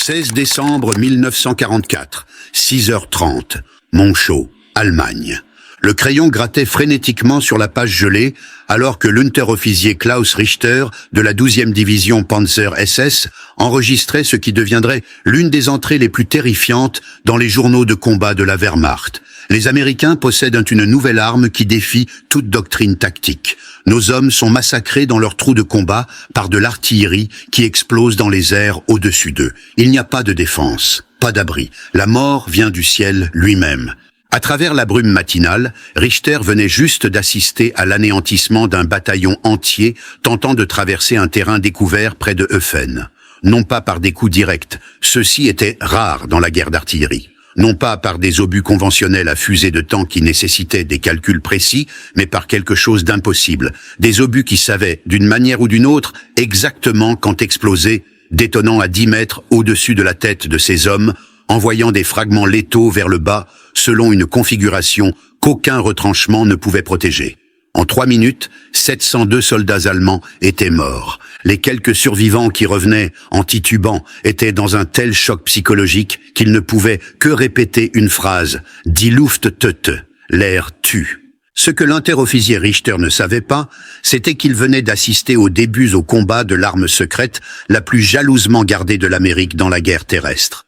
16 décembre 1944, 6h30, Monchaux, Allemagne. Le crayon grattait frénétiquement sur la page gelée, alors que l'unterofficier Klaus Richter de la 12e division Panzer SS enregistrait ce qui deviendrait l'une des entrées les plus terrifiantes dans les journaux de combat de la Wehrmacht. Les Américains possèdent une nouvelle arme qui défie toute doctrine tactique. Nos hommes sont massacrés dans leurs trous de combat par de l'artillerie qui explose dans les airs au-dessus d'eux. Il n'y a pas de défense, pas d'abri. La mort vient du ciel lui-même. À travers la brume matinale, Richter venait juste d'assister à l'anéantissement d'un bataillon entier tentant de traverser un terrain découvert près de Eufen. Non pas par des coups directs, ceux-ci étaient rares dans la guerre d'artillerie. Non pas par des obus conventionnels à fusée de temps qui nécessitaient des calculs précis, mais par quelque chose d'impossible. Des obus qui savaient, d'une manière ou d'une autre, exactement quand exploser, détonnant à 10 mètres au-dessus de la tête de ces hommes, envoyant des fragments létaux vers le bas, selon une configuration qu'aucun retranchement ne pouvait protéger. En 3 minutes, 702 soldats allemands étaient morts. Les quelques survivants qui revenaient en titubant étaient dans un tel choc psychologique qu'ils ne pouvaient que répéter une phrase « Die Luft töte », l'air tue. Ce que l'interofficier Richter ne savait pas, c'était qu'il venait d'assister aux débuts au combat de l'arme secrète la plus jalousement gardée de l'Amérique dans la guerre terrestre.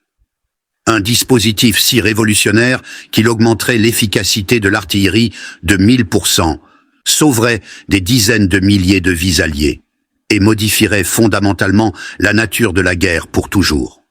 Un dispositif si révolutionnaire qu'il augmenterait l'efficacité de l'artillerie de 1000%, sauverait des dizaines de milliers de vies alliées et modifierait fondamentalement la nature de la guerre pour toujours.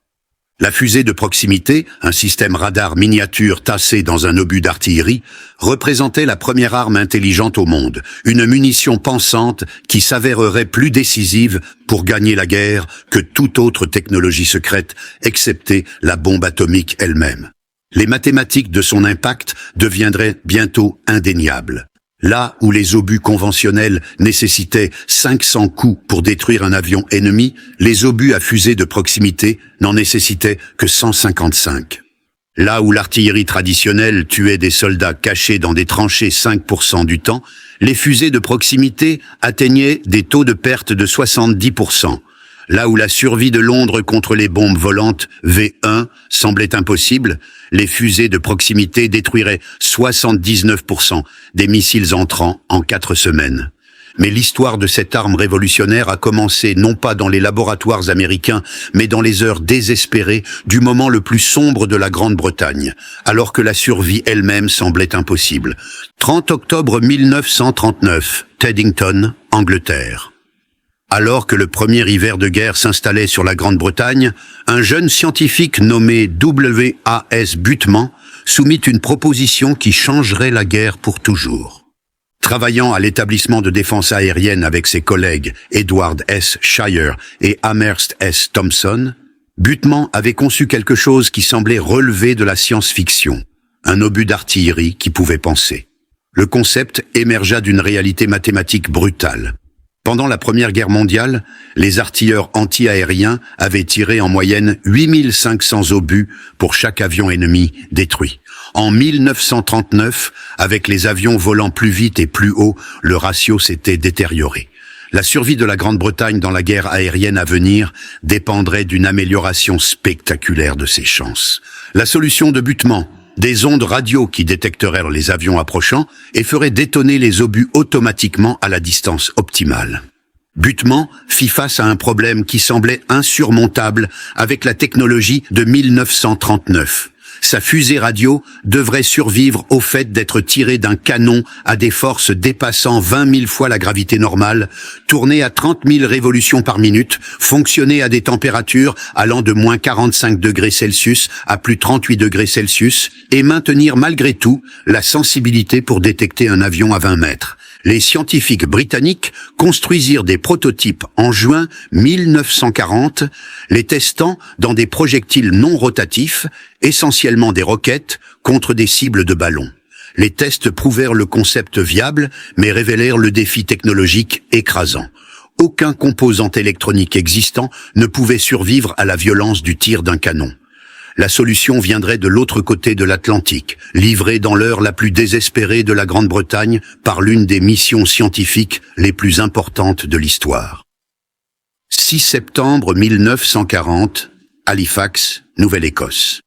La fusée de proximité, un système radar miniature tassé dans un obus d'artillerie, représentait la première arme intelligente au monde, une munition pensante qui s'avérerait plus décisive pour gagner la guerre que toute autre technologie secrète, excepté la bombe atomique elle-même. Les mathématiques de son impact deviendraient bientôt indéniables. Là où les obus conventionnels nécessitaient 500 coups pour détruire un avion ennemi, les obus à fusée de proximité n'en nécessitaient que 155. Là où l'artillerie traditionnelle tuait des soldats cachés dans des tranchées 5% du temps, les fusées de proximité atteignaient des taux de perte de 70%. Là où la survie de Londres contre les bombes volantes V1 semblait impossible, les fusées de proximité détruiraient 79% des missiles entrants en 4 semaines. Mais l'histoire de cette arme révolutionnaire a commencé non pas dans les laboratoires américains, mais dans les heures désespérées du moment le plus sombre de la Grande-Bretagne, alors que la survie elle-même semblait impossible. 30 octobre 1939, Teddington, Angleterre. Alors que le premier hiver de guerre s'installait sur la Grande-Bretagne, un jeune scientifique nommé W.A.S. Buttman soumit une proposition qui changerait la guerre pour toujours. Travaillant à l'établissement de défense aérienne avec ses collègues Edward S. Shire et Amherst S. Thompson, Buttman avait conçu quelque chose qui semblait relever de la science-fiction, un obus d'artillerie qui pouvait penser. Le concept émergea d'une réalité mathématique brutale. Pendant la Première Guerre mondiale, les artilleurs anti-aériens avaient tiré en moyenne 8500 obus pour chaque avion ennemi détruit. En 1939, avec les avions volant plus vite et plus haut, le ratio s'était détérioré. La survie de la Grande-Bretagne dans la guerre aérienne à venir dépendrait d'une amélioration spectaculaire de ses chances. La solution de Buttman, des ondes radio qui détecteraient les avions approchant et feraient détonner les obus automatiquement à la distance optimale. Buttman fit face à un problème qui semblait insurmontable avec la technologie de 1939. Sa fusée radio devrait survivre au fait d'être tirée d'un canon à des forces dépassant 20 000 fois la gravité normale, tourner à 30 000 révolutions par minute, fonctionner à des températures allant de moins 45 degrés Celsius à plus 38 degrés Celsius et maintenir malgré tout la sensibilité pour détecter un avion à 20 mètres. Les scientifiques britanniques construisirent des prototypes en juin 1940, les testant dans des projectiles non rotatifs, essentiellement des roquettes, contre des cibles de ballons. Les tests prouvèrent le concept viable, mais révélèrent le défi technologique écrasant. Aucun composant électronique existant ne pouvait survivre à la violence du tir d'un canon. La solution viendrait de l'autre côté de l'Atlantique, livrée dans l'heure la plus désespérée de la Grande-Bretagne par l'une des missions scientifiques les plus importantes de l'histoire. 6 septembre 1940, Halifax, Nouvelle-Écosse.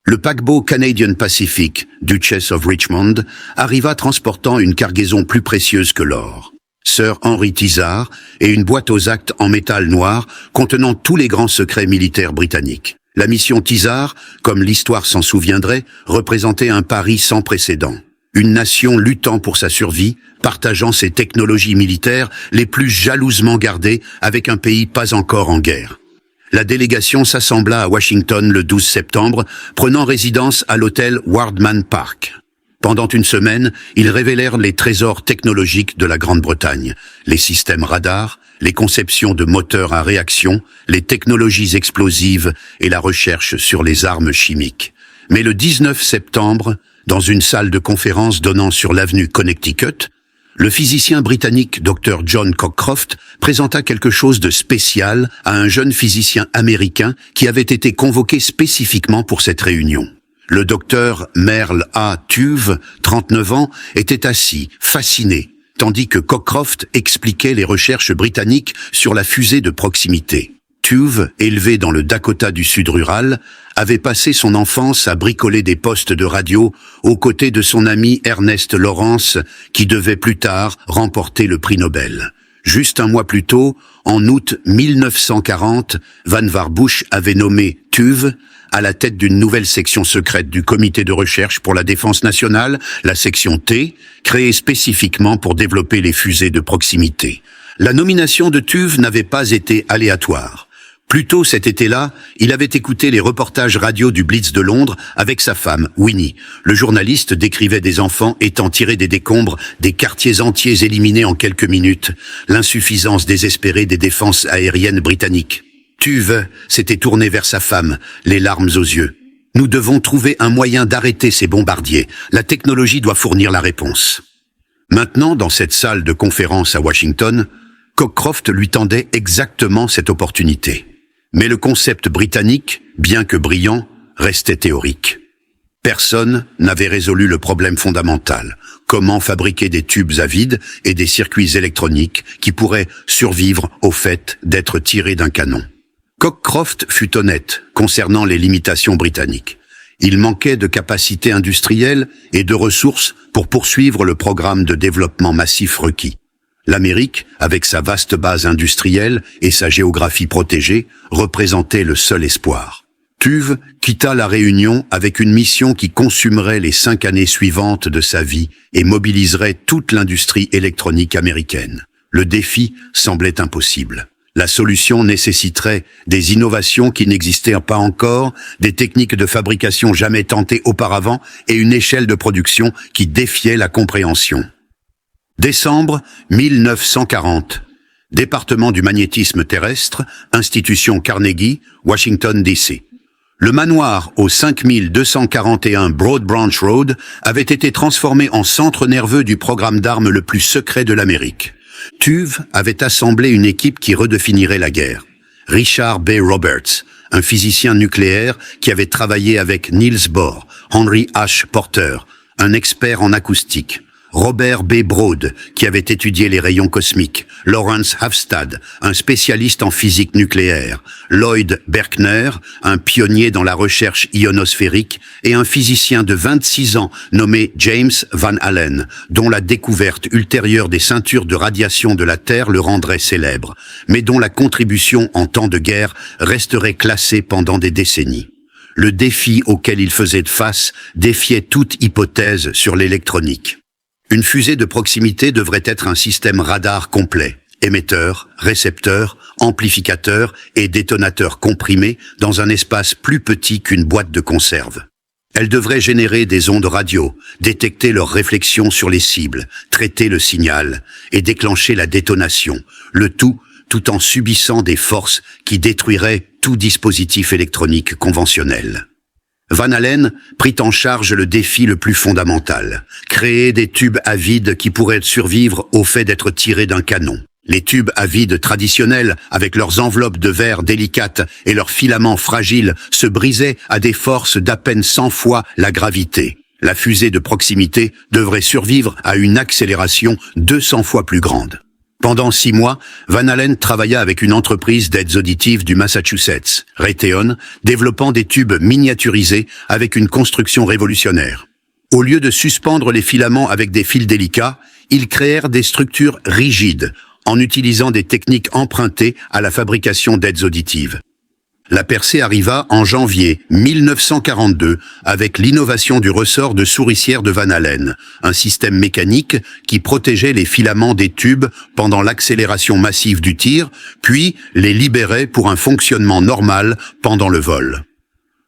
Le paquebot Canadian Pacific, Duchess of Richmond, arriva transportant une cargaison plus précieuse que l'or. Sir Henry Tizard et une boîte aux actes en métal noir contenant tous les grands secrets militaires britanniques. La mission Tizard, comme l'histoire s'en souviendrait, représentait un pari sans précédent. Une nation luttant pour sa survie, partageant ses technologies militaires les plus jalousement gardées avec un pays pas encore en guerre. La délégation s'assembla à Washington le 12 septembre, prenant résidence à l'hôtel Wardman Park. Pendant une semaine, ils révélèrent les trésors technologiques de la Grande-Bretagne, les systèmes radars, les conceptions de moteurs à réaction, les technologies explosives et la recherche sur les armes chimiques. Mais le 19 septembre, dans une salle de conférence donnant sur l'avenue Connecticut, le physicien britannique Dr John Cockcroft présenta quelque chose de spécial à un jeune physicien américain qui avait été convoqué spécifiquement pour cette réunion. Le docteur Merle A. Tuve, 39 ans, était assis, fasciné, tandis que Cockcroft expliquait les recherches britanniques sur la fusée de proximité. Tuve, élevé dans le Dakota du Sud rural, avait passé son enfance à bricoler des postes de radio aux côtés de son ami Ernest Lawrence, qui devait plus tard remporter le prix Nobel. Juste un mois plus tôt, en août 1940, Vannevar Bush avait nommé Tuve à la tête d'une nouvelle section secrète du Comité de recherche pour la défense nationale, la section T, créée spécifiquement pour développer les fusées de proximité. La nomination de Tuve n'avait pas été aléatoire. Plus tôt cet été-là, il avait écouté les reportages radio du Blitz de Londres avec sa femme, Winnie. Le journaliste décrivait des enfants étant tirés des décombres, des quartiers entiers éliminés en quelques minutes, l'insuffisance désespérée des défenses aériennes britanniques. Tuve s'était tourné vers sa femme, les larmes aux yeux. « Nous devons trouver un moyen d'arrêter ces bombardiers. La technologie doit fournir la réponse. » Maintenant, dans cette salle de conférence à Washington, Cockcroft lui tendait exactement cette opportunité. Mais le concept britannique, bien que brillant, restait théorique. Personne n'avait résolu le problème fondamental. Comment fabriquer des tubes à vide et des circuits électroniques qui pourraient survivre au fait d'être tirés d'un canon. Cockcroft fut honnête concernant les limitations britanniques. Il manquait de capacités industrielles et de ressources pour poursuivre le programme de développement massif requis. L'Amérique, avec sa vaste base industrielle et sa géographie protégée, représentait le seul espoir. Tuve quitta la Réunion avec une mission qui consumerait les 5 années suivantes de sa vie et mobiliserait toute l'industrie électronique américaine. Le défi semblait impossible. La solution nécessiterait des innovations qui n'existaient pas encore, des techniques de fabrication jamais tentées auparavant et une échelle de production qui défiait la compréhension. Décembre 1940. Département du magnétisme terrestre, institution Carnegie, Washington D.C. Le manoir au 5241 Broad Branch Road avait été transformé en centre nerveux du programme d'armes le plus secret de l'Amérique. Tuve avait assemblé une équipe qui redéfinirait la guerre. Richard B. Roberts, un physicien nucléaire qui avait travaillé avec Niels Bohr, Henry H. Porter, un expert en acoustique, Robert B. Broad, qui avait étudié les rayons cosmiques, Lawrence Hafstad, un spécialiste en physique nucléaire, Lloyd Berkner, un pionnier dans la recherche ionosphérique, et un physicien de 26 ans nommé James Van Allen, dont la découverte ultérieure des ceintures de radiation de la Terre le rendrait célèbre, mais dont la contribution en temps de guerre resterait classée pendant des décennies. Le défi auquel il faisait face défiait toute hypothèse sur l'électronique. Une fusée de proximité devrait être un système radar complet, émetteur, récepteur, amplificateur et détonateur comprimé dans un espace plus petit qu'une boîte de conserve. Elle devrait générer des ondes radio, détecter leurs réflexions sur les cibles, traiter le signal et déclencher la détonation, le tout en subissant des forces qui détruiraient tout dispositif électronique conventionnel. Van Allen prit en charge le défi le plus fondamental, créer des tubes à vide qui pourraient survivre au fait d'être tirés d'un canon. Les tubes à vide traditionnels, avec leurs enveloppes de verre délicates et leurs filaments fragiles, se brisaient à des forces d'à peine 100 fois la gravité. La fusée de proximité devrait survivre à une accélération 200 fois plus grande. Pendant 6 mois, Van Allen travailla avec une entreprise d'aides auditives du Massachusetts, Raytheon, développant des tubes miniaturisés avec une construction révolutionnaire. Au lieu de suspendre les filaments avec des fils délicats, ils créèrent des structures rigides, en utilisant des techniques empruntées à la fabrication d'aides auditives. La percée arriva en janvier 1942 avec l'innovation du ressort de souricière de Van Allen, un système mécanique qui protégeait les filaments des tubes pendant l'accélération massive du tir, puis les libérait pour un fonctionnement normal pendant le vol.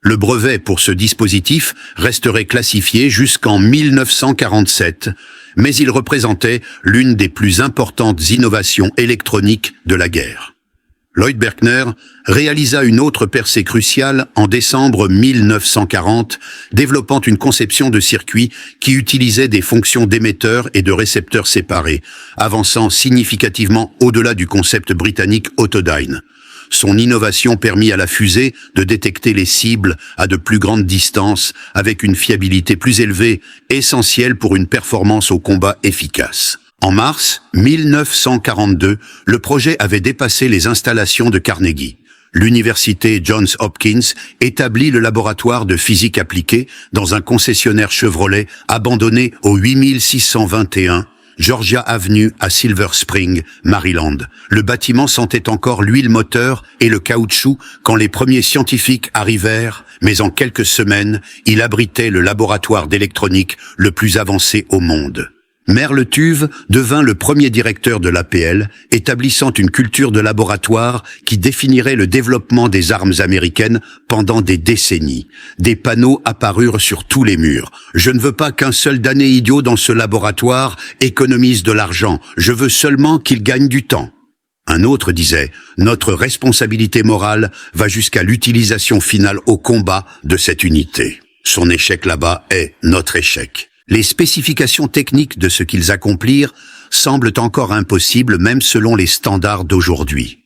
Le brevet pour ce dispositif resterait classifié jusqu'en 1947, mais il représentait l'une des plus importantes innovations électroniques de la guerre. Lloyd Berkner réalisa une autre percée cruciale en décembre 1940, développant une conception de circuit qui utilisait des fonctions d'émetteurs et de récepteurs séparés, avançant significativement au-delà du concept britannique Autodyne. Son innovation permit à la fusée de détecter les cibles à de plus grandes distances avec une fiabilité plus élevée, essentielle pour une performance au combat efficace. En mars 1942, le projet avait dépassé les installations de Carnegie. L'université Johns Hopkins établit le laboratoire de physique appliquée dans un concessionnaire Chevrolet abandonné au 8621 Georgia Avenue à Silver Spring, Maryland. Le bâtiment sentait encore l'huile moteur et le caoutchouc quand les premiers scientifiques arrivèrent, mais en quelques semaines, il abritait le laboratoire d'électronique le plus avancé au monde. Merle Tuve devint le premier directeur de l'APL, établissant une culture de laboratoire qui définirait le développement des armes américaines pendant des décennies. Des panneaux apparurent sur tous les murs. « Je ne veux pas qu'un seul damné idiot dans ce laboratoire économise de l'argent. Je veux seulement qu'il gagne du temps. » Un autre disait « Notre responsabilité morale va jusqu'à l'utilisation finale au combat de cette unité. Son échec là-bas est notre échec. » Les spécifications techniques de ce qu'ils accomplirent semblent encore impossibles même selon les standards d'aujourd'hui.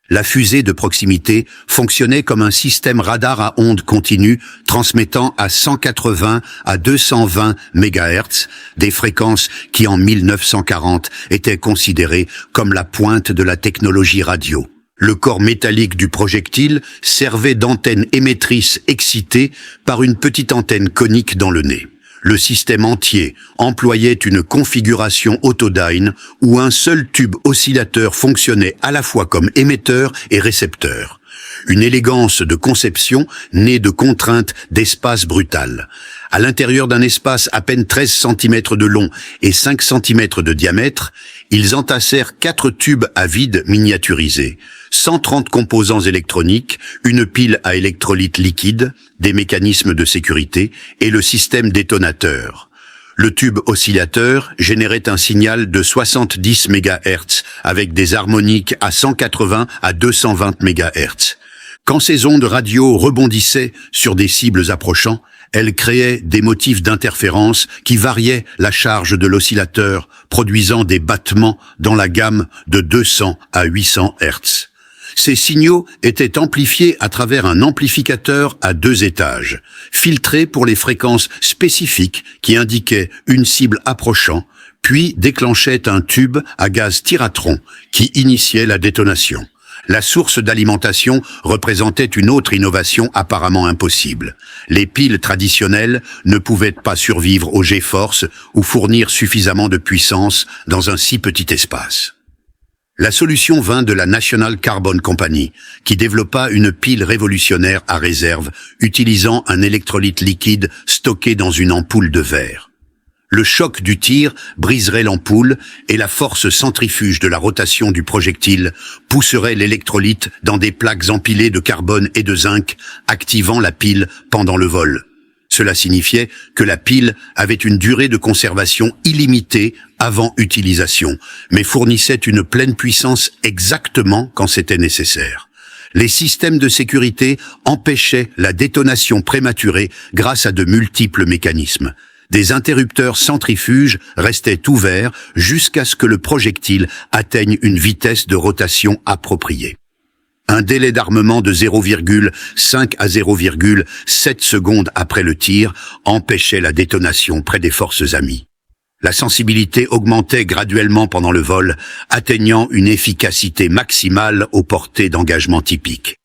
La fusée de proximité fonctionnait comme un système radar à ondes continues transmettant à 180 à 220 MHz, des fréquences qui en 1940 étaient considérées comme la pointe de la technologie radio. Le corps métallique du projectile servait d'antenne émettrice excitée par une petite antenne conique dans le nez. Le système entier employait une configuration Autodyne où un seul tube oscillateur fonctionnait à la fois comme émetteur et récepteur. Une élégance de conception née de contraintes d'espace brutal. À l'intérieur d'un espace à peine 13 cm de long et 5 cm de diamètre, ils entassèrent 4 tubes à vide miniaturisés, 130 composants électroniques, une pile à électrolyte liquide, des mécanismes de sécurité et le système détonateur. Le tube oscillateur générait un signal de 70 MHz avec des harmoniques à 180 à 220 MHz. Quand ces ondes radio rebondissaient sur des cibles approchant, elles créaient des motifs d'interférence qui variaient la charge de l'oscillateur, produisant des battements dans la gamme de 200 à 800 Hz. Ces signaux étaient amplifiés à travers un amplificateur à 2 étages, filtré pour les fréquences spécifiques qui indiquaient une cible approchant, puis déclenchaient un tube à gaz tiratron qui initiait la détonation. La source d'alimentation représentait une autre innovation apparemment impossible. Les piles traditionnelles ne pouvaient pas survivre au G-force ou fournir suffisamment de puissance dans un si petit espace. La solution vint de la National Carbon Company, qui développa une pile révolutionnaire à réserve, utilisant un électrolyte liquide stocké dans une ampoule de verre. Le choc du tir briserait l'ampoule et la force centrifuge de la rotation du projectile pousserait l'électrolyte dans des plaques empilées de carbone et de zinc, activant la pile pendant le vol. Cela signifiait que la pile avait une durée de conservation illimitée avant utilisation, mais fournissait une pleine puissance exactement quand c'était nécessaire. Les systèmes de sécurité empêchaient la détonation prématurée grâce à de multiples mécanismes. Des interrupteurs centrifuges restaient ouverts jusqu'à ce que le projectile atteigne une vitesse de rotation appropriée. Un délai d'armement de 0,5 à 0,7 secondes après le tir empêchait la détonation près des forces amies. La sensibilité augmentait graduellement pendant le vol, atteignant une efficacité maximale aux portées d'engagement typiques.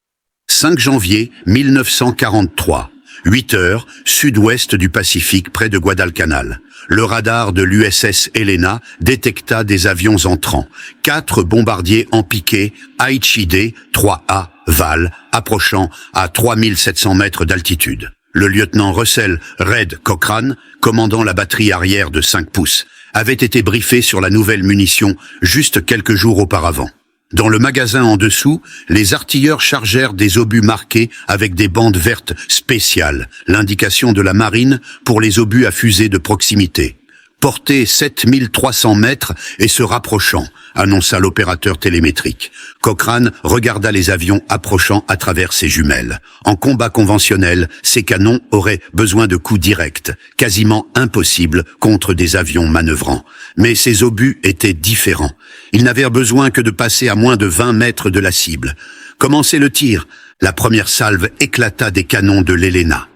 5 janvier 1943, 8 heures, sud-ouest du Pacifique près de Guadalcanal. Le radar de l'USS Helena détecta des avions entrants. 4 bombardiers en piqué, Aichi D, 3A, Val, approchant à 3700 mètres d'altitude. Le lieutenant Russell Red Cochrane, commandant la batterie arrière de 5 pouces, avait été briefé sur la nouvelle munition juste quelques jours auparavant. Dans le magasin en dessous, les artilleurs chargèrent des obus marqués avec des bandes vertes spéciales, l'indication de la marine pour les obus à fusée de proximité. Portée 7300 mètres et se rapprochant, annonça l'opérateur télémétrique. Cochrane regarda les avions approchant à travers ses jumelles. En combat conventionnel, ces canons auraient besoin de coups directs, quasiment impossibles contre des avions manœuvrants. Mais ces obus étaient différents. Ils n'avaient besoin que de passer à moins de 20 mètres de la cible. Commencez le tir. La première salve éclata des canons de l'Helena.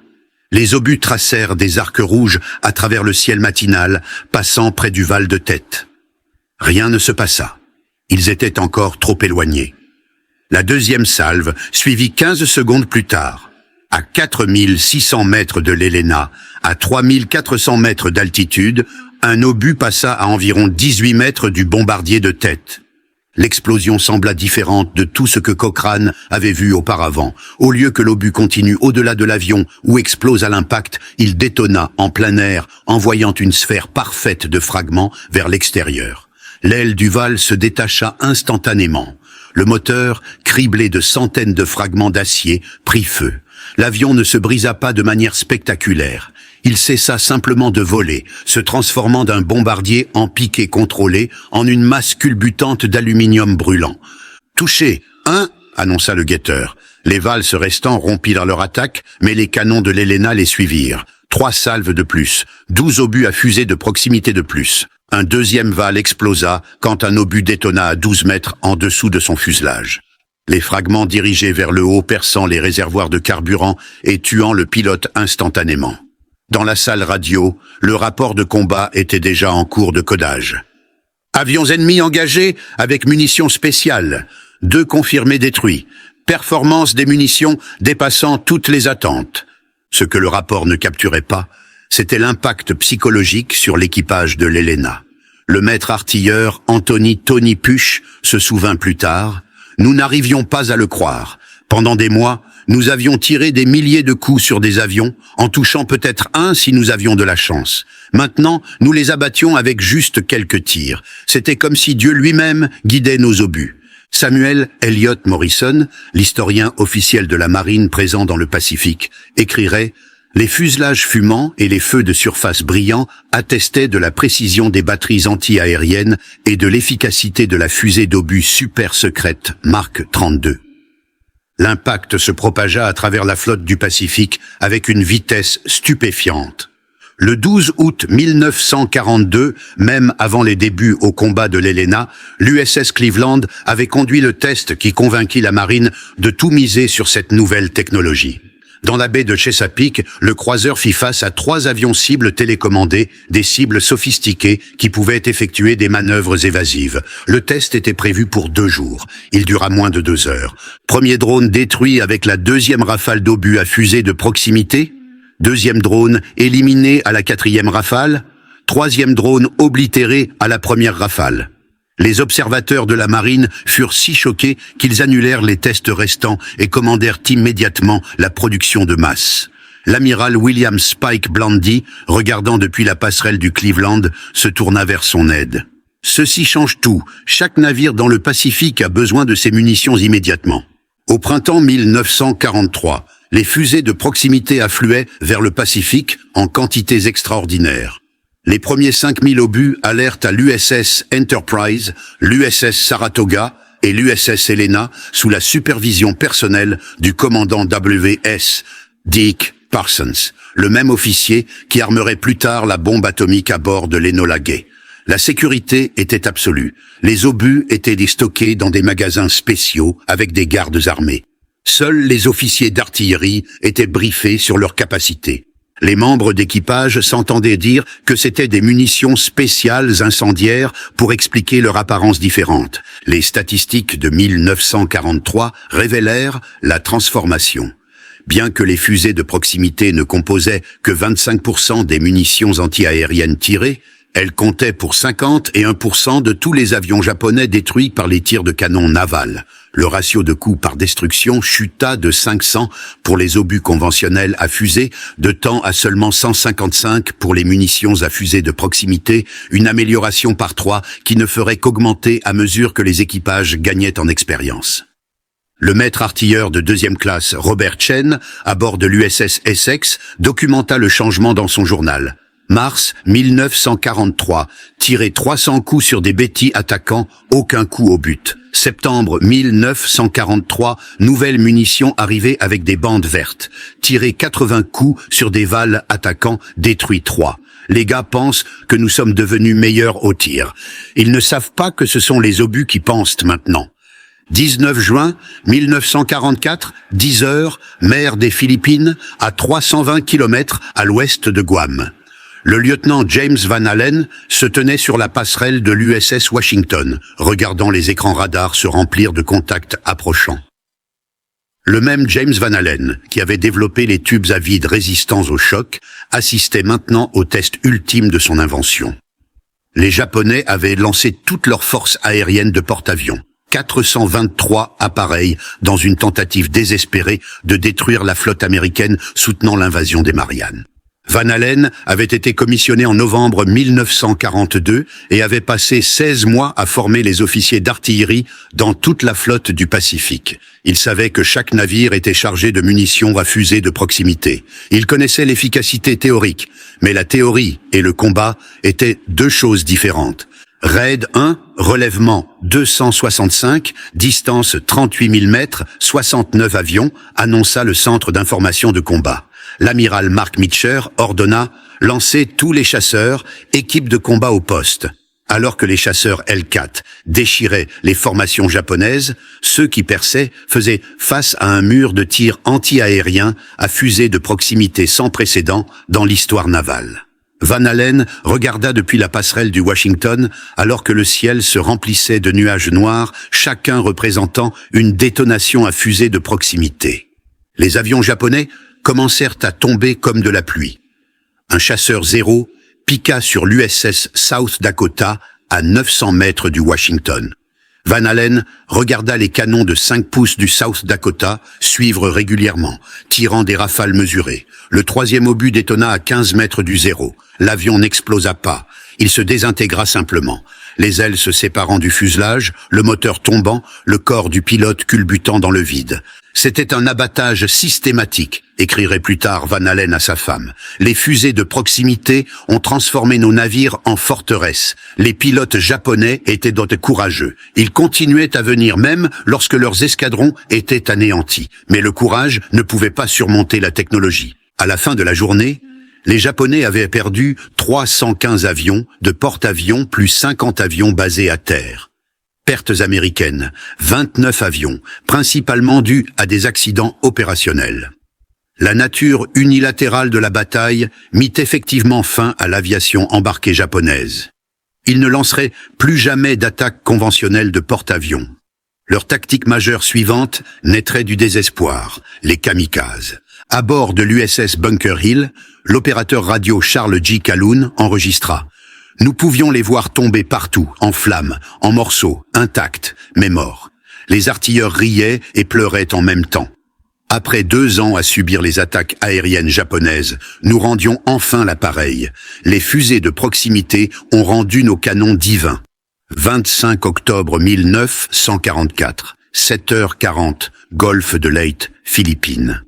Les obus tracèrent des arcs rouges à travers le ciel matinal, passant près du Val de Tête. Rien ne se passa. Ils étaient encore trop éloignés. La deuxième salve suivit 15 secondes plus tard. À 4600 mètres de l'Helena, à 3400 mètres d'altitude, un obus passa à environ 18 mètres du bombardier de Tête. L'explosion sembla différente de tout ce que Cochrane avait vu auparavant. Au lieu que l'obus continue au-delà de l'avion ou explose à l'impact, il détonna en plein air, envoyant une sphère parfaite de fragments vers l'extérieur. L'aile du Val se détacha instantanément. Le moteur, criblé de centaines de fragments d'acier, prit feu. L'avion ne se brisa pas de manière spectaculaire. Il cessa simplement de voler, se transformant d'un bombardier en piqué contrôlé en une masse culbutante d'aluminium brûlant. « Touché, un !» annonça le guetteur. Les valses restants rompirent leur attaque, mais les canons de l'Helena les suivirent. 3 salves de plus, 12 obus à fusée de proximité de plus. Un deuxième val explosa quand un obus détonna à 12 mètres en dessous de son fuselage. Les fragments dirigés vers le haut perçant les réservoirs de carburant et tuant le pilote instantanément. Dans la salle radio, le rapport de combat était déjà en cours de codage. Avions ennemis engagés avec munitions spéciales. 2 confirmés détruits. Performance des munitions dépassant toutes les attentes. Ce que le rapport ne capturait pas, c'était l'impact psychologique sur l'équipage de l'Helena. Le maître artilleur Anthony Tony Puch se souvint plus tard. Nous n'arrivions pas à le croire. Pendant des mois, nous avions tiré des milliers de coups sur des avions, en touchant peut-être un si nous avions de la chance. Maintenant, nous les abattions avec juste quelques tirs. C'était comme si Dieu lui-même guidait nos obus. Samuel Eliot Morrison, l'historien officiel de la marine présent dans le Pacifique, écrirait « Les fuselages fumants et les feux de surface brillants attestaient de la précision des batteries anti-aériennes et de l'efficacité de la fusée d'obus super secrète Mark 32. » L'impact se propagea à travers la flotte du Pacifique avec une vitesse stupéfiante. Le 12 août 1942, même avant les débuts au combat de l'Helena, l'USS Cleveland avait conduit le test qui convainquit la marine de tout miser sur cette nouvelle technologie. Dans la baie de Chesapeake, le croiseur fit face à 3 avions cibles télécommandés, des cibles sophistiquées qui pouvaient effectuer des manœuvres évasives. Le test était prévu pour 2 jours. Il dura moins de 2 heures. Premier drone détruit avec la 2e rafale d'obus à fusée de proximité. 2e drone éliminé à la 4e rafale. 3e drone oblitéré à la 1re rafale. Les observateurs de la marine furent si choqués qu'ils annulèrent les tests restants et commandèrent immédiatement la production de masse. L'amiral William Spike Blandy, regardant depuis la passerelle du Cleveland, se tourna vers son aide. « Ceci change tout. Chaque navire dans le Pacifique a besoin de ses munitions immédiatement. » Au printemps 1943, les fusées de proximité affluaient vers le Pacifique en quantités extraordinaires. Les premiers 5000 obus allèrent à l'USS Enterprise, l'USS Saratoga et l'USS Helena sous la supervision personnelle du commandant W.S. Dick Parsons, le même officier qui armerait plus tard la bombe atomique à bord de l'Enola Gay. La sécurité était absolue. Les obus étaient déstockés dans des magasins spéciaux avec des gardes armés. Seuls les officiers d'artillerie étaient briefés sur leur capacité. Les membres d'équipage s'entendaient dire que c'était des munitions spéciales incendiaires pour expliquer leur apparence différente. Les statistiques de 1943 révélèrent la transformation. Bien que les fusées de proximité ne composaient que 25% des munitions antiaériennes tirées, elles comptaient pour 51% de tous les avions japonais détruits par les tirs de canon navals. Le ratio de coups par destruction chuta de 500 pour les obus conventionnels à fusée, de temps à seulement 155 pour les munitions à fusée de proximité, une amélioration par 3 qui ne ferait qu'augmenter à mesure que les équipages gagnaient en expérience. Le maître artilleur de deuxième classe, Robert Chen, à bord de l'USS Essex, documenta le changement dans son journal. Mars 1943, tiré 300 coups sur des Betty attaquants, aucun coup au but. Septembre 1943, nouvelle munition arrivée avec des bandes vertes. Tiré 80 coups sur des Val attaquants, détruit 3. Les gars pensent que nous sommes devenus meilleurs au tir. Ils ne savent pas que ce sont les obus qui pensent maintenant. 19 juin 1944, 10 heures, mer des Philippines, à 320 km à l'ouest de Guam. Le lieutenant James Van Allen se tenait sur la passerelle de l'USS Washington, regardant les écrans radars se remplir de contacts approchants. Le même James Van Allen, qui avait développé les tubes à vide résistants au choc, assistait maintenant au test ultime de son invention. Les Japonais avaient lancé toutes leurs forces aériennes de porte-avions. 423 appareils dans une tentative désespérée de détruire la flotte américaine soutenant l'invasion des Mariannes. Van Allen avait été commissionné en novembre 1942 et avait passé 16 mois à former les officiers d'artillerie dans toute la flotte du Pacifique. Il savait que chaque navire était chargé de munitions à fusée de proximité. Il connaissait l'efficacité théorique, mais la théorie et le combat étaient deux choses différentes. Raid 1, relèvement 265, distance 38 000 mètres, 69 avions, annonça le centre d'information de combat. L'amiral Mark Mitcher ordonna « Lancer tous les chasseurs, équipe de combat au poste ». Alors que les chasseurs L4 déchiraient les formations japonaises, ceux qui perçaient faisaient face à un mur de tirs anti-aériens à fusée de proximité sans précédent dans l'histoire navale. Van Allen regarda depuis la passerelle du Washington alors que le ciel se remplissait de nuages noirs, chacun représentant une détonation à fusée de proximité. Les avions japonais commencèrent à tomber comme de la pluie. Un chasseur zéro piqua sur l'USS South Dakota à 900 mètres du Washington. Van Allen regarda les canons de 5 pouces du South Dakota suivre régulièrement, tirant des rafales mesurées. Le troisième obus détonna à 15 mètres du zéro. L'avion n'explosa pas. Il se désintégra simplement. Les ailes se séparant du fuselage, le moteur tombant, le corps du pilote culbutant dans le vide. C'était un abattage systématique, écrirait plus tard Van Allen à sa femme. Les fusées de proximité ont transformé nos navires en forteresses. Les pilotes japonais étaient donc courageux. Ils continuaient à venir même lorsque leurs escadrons étaient anéantis. Mais le courage ne pouvait pas surmonter la technologie. À la fin de la journée, les Japonais avaient perdu 315 avions de porte-avions plus 50 avions basés à terre. Pertes américaines, 29 avions, principalement dus à des accidents opérationnels. La nature unilatérale de la bataille mit effectivement fin à l'aviation embarquée japonaise. Ils ne lanceraient plus jamais d'attaques conventionnelles de porte-avions. Leur tactique majeure suivante naîtrait du désespoir, les kamikazes. À bord de l'USS Bunker Hill, l'opérateur radio Charles J. Calhoun enregistra. Nous pouvions les voir tomber partout, en flammes, en morceaux, intacts, mais morts. Les artilleurs riaient et pleuraient en même temps. Après 2 ans à subir les attaques aériennes japonaises, nous rendions enfin l'appareil. Les fusées de proximité ont rendu nos canons divins. 25 octobre 1944, 7h40, golfe de Leyte, Philippines.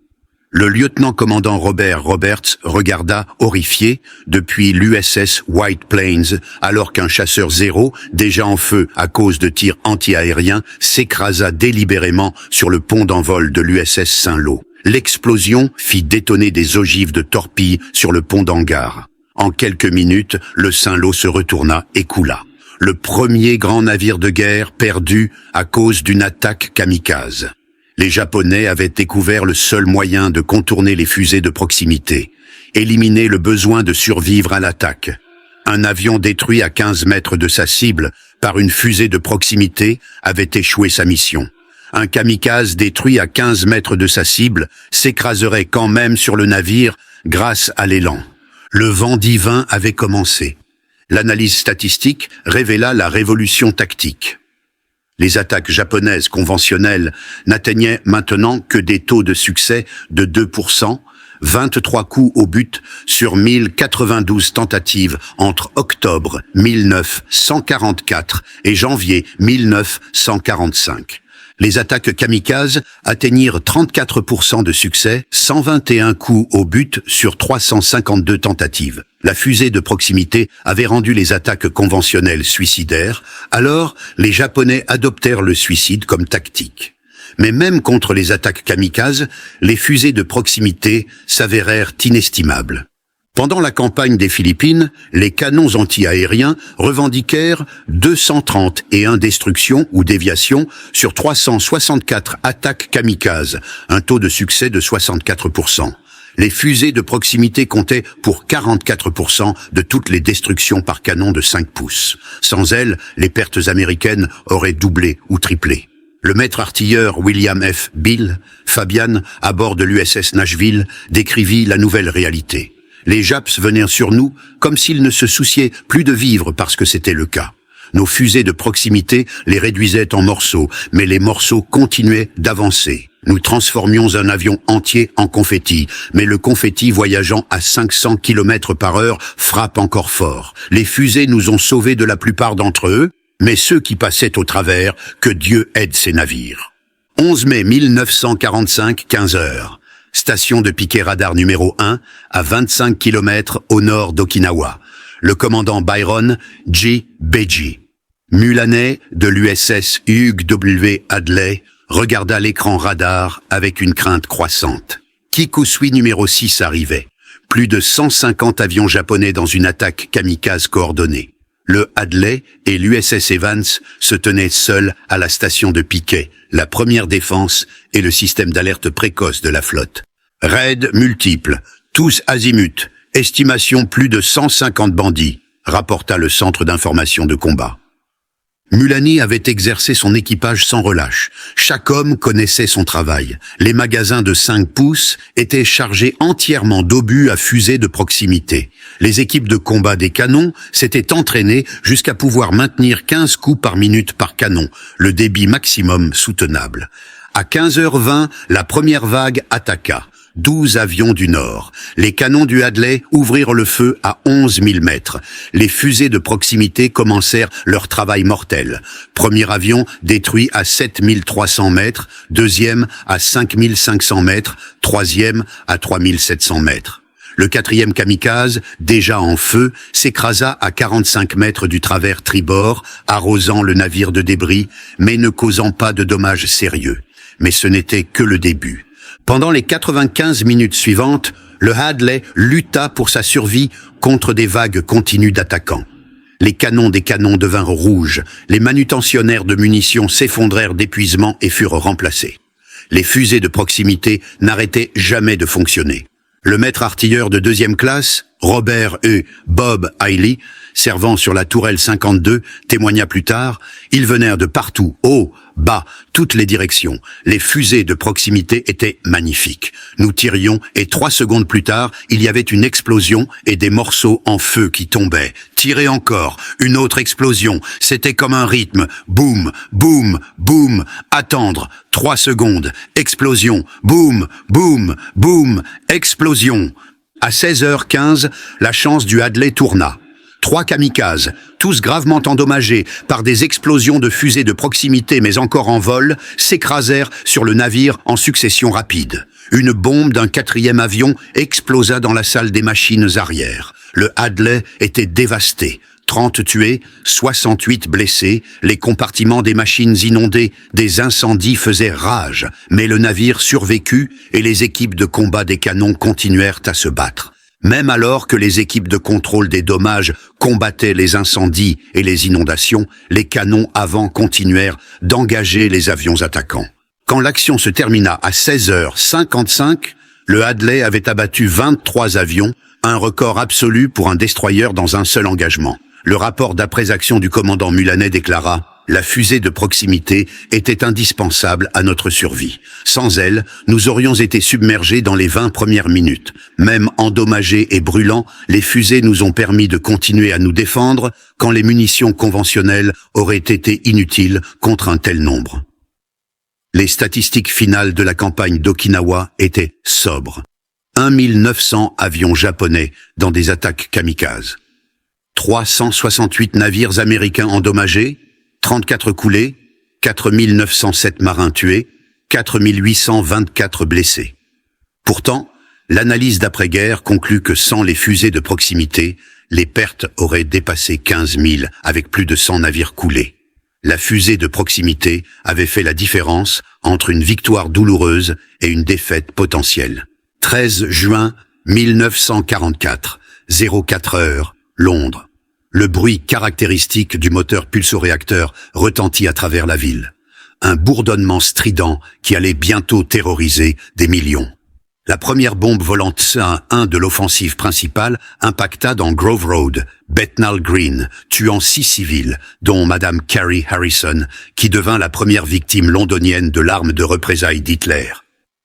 Le lieutenant-commandant Robert Roberts regarda, horrifié, depuis l'USS White Plains, alors qu'un chasseur zéro, déjà en feu à cause de tirs anti-aériens, s'écrasa délibérément sur le pont d'envol de l'USS Saint-Lô. L'explosion fit détonner des ogives de torpilles sur le pont d'hangar. En quelques minutes, le Saint-Lô se retourna et coula. Le premier grand navire de guerre perdu à cause d'une attaque kamikaze. Les Japonais avaient découvert le seul moyen de contourner les fusées de proximité. éliminer le besoin de survivre à l'attaque. Un avion détruit à 15 mètres de sa cible par une fusée de proximité avait échoué sa mission. Un kamikaze détruit à 15 mètres de sa cible s'écraserait quand même sur le navire grâce à l'élan. Le vent divin avait commencé. L'analyse statistique révéla la révolution tactique. Les attaques japonaises conventionnelles n'atteignaient maintenant que des taux de succès de 2%, 23 coups au but sur 1092 tentatives entre octobre 1944 et janvier 1945. Les attaques kamikazes atteignirent 34% de succès, 121 coups au but sur 352 tentatives. La fusée de proximité avait rendu les attaques conventionnelles suicidaires, alors les Japonais adoptèrent le suicide comme tactique. Mais même contre les attaques kamikazes, les fusées de proximité s'avérèrent inestimables. Pendant la campagne des Philippines, les canons anti-aériens revendiquèrent 231 destructions ou déviations sur 364 attaques kamikazes, un taux de succès de 64%. Les fusées de proximité comptaient pour 44% de toutes les destructions par canon de 5 pouces. Sans elles, les pertes américaines auraient doublé ou triplé. Le maître artilleur William F. Bill Fabian, à bord de l'USS Nashville, décrivit la nouvelle réalité. Les Japs venaient sur nous comme s'ils ne se souciaient plus de vivre parce que c'était le cas. Nos fusées de proximité les réduisaient en morceaux, mais les morceaux continuaient d'avancer. Nous transformions un avion entier en confetti, mais le confetti voyageant à 500 km/h frappe encore fort. Les fusées nous ont sauvés de la plupart d'entre eux, mais ceux qui passaient au travers, que Dieu aide ces navires. 11 mai 1945, 15 heures. Station de piquet radar numéro 1, à 25 km au nord d'Okinawa. Le commandant Byron G. Beji, Mulaney de l'USS Hugh W. Hadley, regarda l'écran radar avec une crainte croissante. Kikusui numéro 6 arrivait. Plus de 150 avions japonais dans une attaque kamikaze coordonnée. Le Hadley et l'USS Evans se tenaient seuls à la station de piquet, la première défense et le système d'alerte précoce de la flotte. Raids multiples, tous azimuts, estimation plus de 150 bandits, rapporta le centre d'information de combat. Mulani avait exercé son équipage sans relâche. Chaque homme connaissait son travail. Les magasins de 5 pouces étaient chargés entièrement d'obus à fusées de proximité. Les équipes de combat des canons s'étaient entraînées jusqu'à pouvoir maintenir 15 coups par minute par canon, le débit maximum soutenable. À 15h20, la première vague attaqua. 12 avions du Nord. Les canons du Hadley ouvrirent le feu à 11 000 mètres. Les fusées de proximité commencèrent leur travail mortel. Premier avion détruit à 7 300 mètres, deuxième à 5 500 mètres, troisième à 3 700 mètres. Le quatrième kamikaze, déjà en feu, s'écrasa à 45 mètres du travers tribord, arrosant le navire de débris, mais ne causant pas de dommages sérieux. Mais ce n'était que le début. Pendant les 95 minutes suivantes, le Hadley lutta pour sa survie contre des vagues continues d'attaquants. Les canons des canons devinrent rouges, les manutentionnaires de munitions s'effondrèrent d'épuisement et furent remplacés. Les fusées de proximité n'arrêtaient jamais de fonctionner. Le maître artilleur de deuxième classe, Robert E. Bob Hailey, servant sur la tourelle 52, témoigna plus tard, ils venèrent de partout, haut, bas, toutes les directions. Les fusées de proximité étaient magnifiques. Nous tirions et 3 secondes plus tard, il y avait une explosion et des morceaux en feu qui tombaient. Tirer encore, une autre explosion. C'était comme un rythme. Boum, boum, boum. Attendre. 3 secondes. Explosion. Boum, boum, boum. Explosion. À 16h15, la chance du Hadley tourna. 3 kamikazes, tous gravement endommagés par des explosions de fusées de proximité mais encore en vol, s'écrasèrent sur le navire en succession rapide. Une bombe d'un 4e avion explosa dans la salle des machines arrière. Le Hadley était dévasté. 30 tués, 68 blessés, les compartiments des machines inondés, des incendies faisaient rage, mais le navire survécut et les équipes de combat des canons continuèrent à se battre. Même alors que les équipes de contrôle des dommages combattaient les incendies et les inondations, les canons avant continuèrent d'engager les avions attaquants. Quand l'action se termina à 16h55, le Hadley avait abattu 23 avions, un record absolu pour un destroyer dans un seul engagement. Le rapport d'après-action du commandant Mullanet déclara « La fusée de proximité était indispensable à notre survie. Sans elle, nous aurions été submergés dans les 20 premières minutes. Même endommagés et brûlants, les fusées nous ont permis de continuer à nous défendre quand les munitions conventionnelles auraient été inutiles contre un tel nombre. » Les statistiques finales de la campagne d'Okinawa étaient sobres. 1900 avions japonais dans des attaques kamikazes. 368 navires américains endommagés, 34 coulés, 4907 marins tués, 4824 blessés. Pourtant, l'analyse d'après-guerre conclut que sans les fusées de proximité, les pertes auraient dépassé 15 000 avec plus de 100 navires coulés. La fusée de proximité avait fait la différence entre une victoire douloureuse et une défaite potentielle. 13 juin 1944, 04 heures, Londres. Le bruit caractéristique du moteur pulsoréacteur retentit à travers la ville. Un bourdonnement strident qui allait bientôt terroriser des millions. La première bombe volante SAA-1 de l'offensive principale impacta dans Grove Road, Bethnal Green, tuant 6 civils, dont Madame Carrie Harrison, qui devint la première victime londonienne de l'arme de représailles d'Hitler.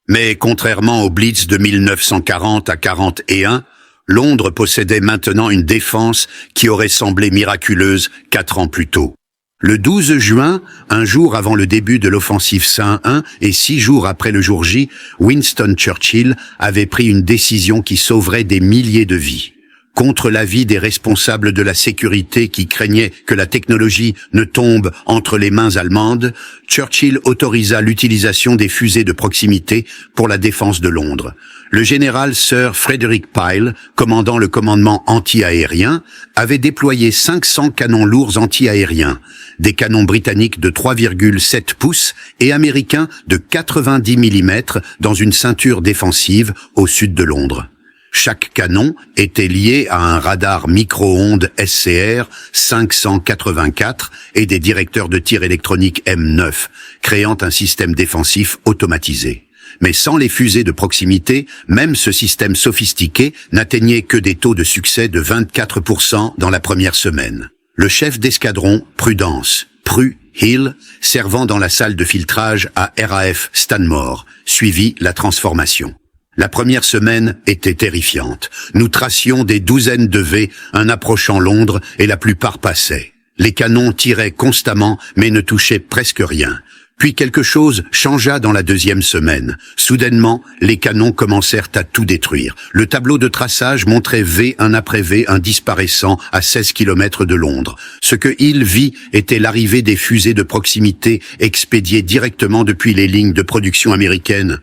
Mais contrairement au Blitz de 1940 à 41, Londres possédait maintenant une défense qui aurait semblé miraculeuse 4 ans plus tôt. Le 12 juin, un jour avant le début de l'offensive SAA-1 et 6 jours après le jour J, Winston Churchill avait pris une décision qui sauverait des milliers de vies. Contre l'avis des responsables de la sécurité qui craignaient que la technologie ne tombe entre les mains allemandes, Churchill autorisa l'utilisation des fusées de proximité pour la défense de Londres. Le général Sir Frederick Pyle, commandant le commandement anti-aérien, avait déployé 500 canons lourds anti-aériens, des canons britanniques de 3,7 pouces et américains de 90 mm dans une ceinture défensive au sud de Londres. Chaque canon était lié à un radar micro-ondes SCR 584 et des directeurs de tir électroniques M9, créant un système défensif automatisé. Mais sans les fusées de proximité, même ce système sophistiqué n'atteignait que des taux de succès de 24% dans la première semaine. Le chef d'escadron, Prudence, Hill, servant dans la salle de filtrage à RAF Stanmore, suivit la transformation. La première semaine était terrifiante. Nous tracions des douzaines de V, un approchant Londres, et la plupart passaient. Les canons tiraient constamment, mais ne touchaient presque rien. Puis quelque chose changea dans la deuxième semaine. Soudainement, les canons commencèrent à tout détruire. Le tableau de traçage montrait V un après V, un disparaissant à 16 km de Londres. Ce que Hill vit était l'arrivée des fusées de proximité expédiées directement depuis les lignes de production américaines.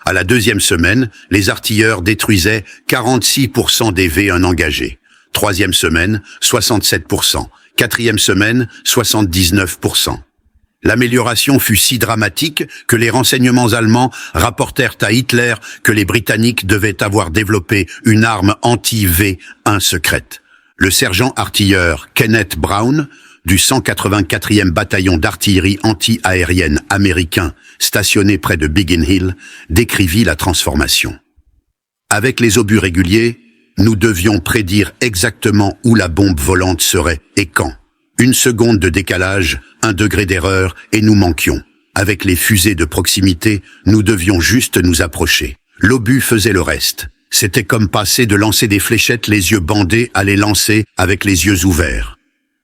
À la deuxième semaine, les artilleurs détruisaient 46% des V1 engagés. Troisième semaine, 67%. Quatrième semaine, 79%. L'amélioration fut si dramatique que les renseignements allemands rapportèrent à Hitler que les Britanniques devaient avoir développé une arme anti-V1 secrète. Le sergent artilleur Kenneth Brown, du 184e bataillon d'artillerie anti-aérienne américain stationné près de Biggin Hill, décrivit la transformation. Avec les obus réguliers, nous devions prédire exactement où la bombe volante serait et quand. 1 seconde de décalage, 1 degré d'erreur, et nous manquions. Avec les fusées de proximité, nous devions juste nous approcher. L'obus faisait le reste. C'était comme passer de lancer des fléchettes les yeux bandés à les lancer avec les yeux ouverts.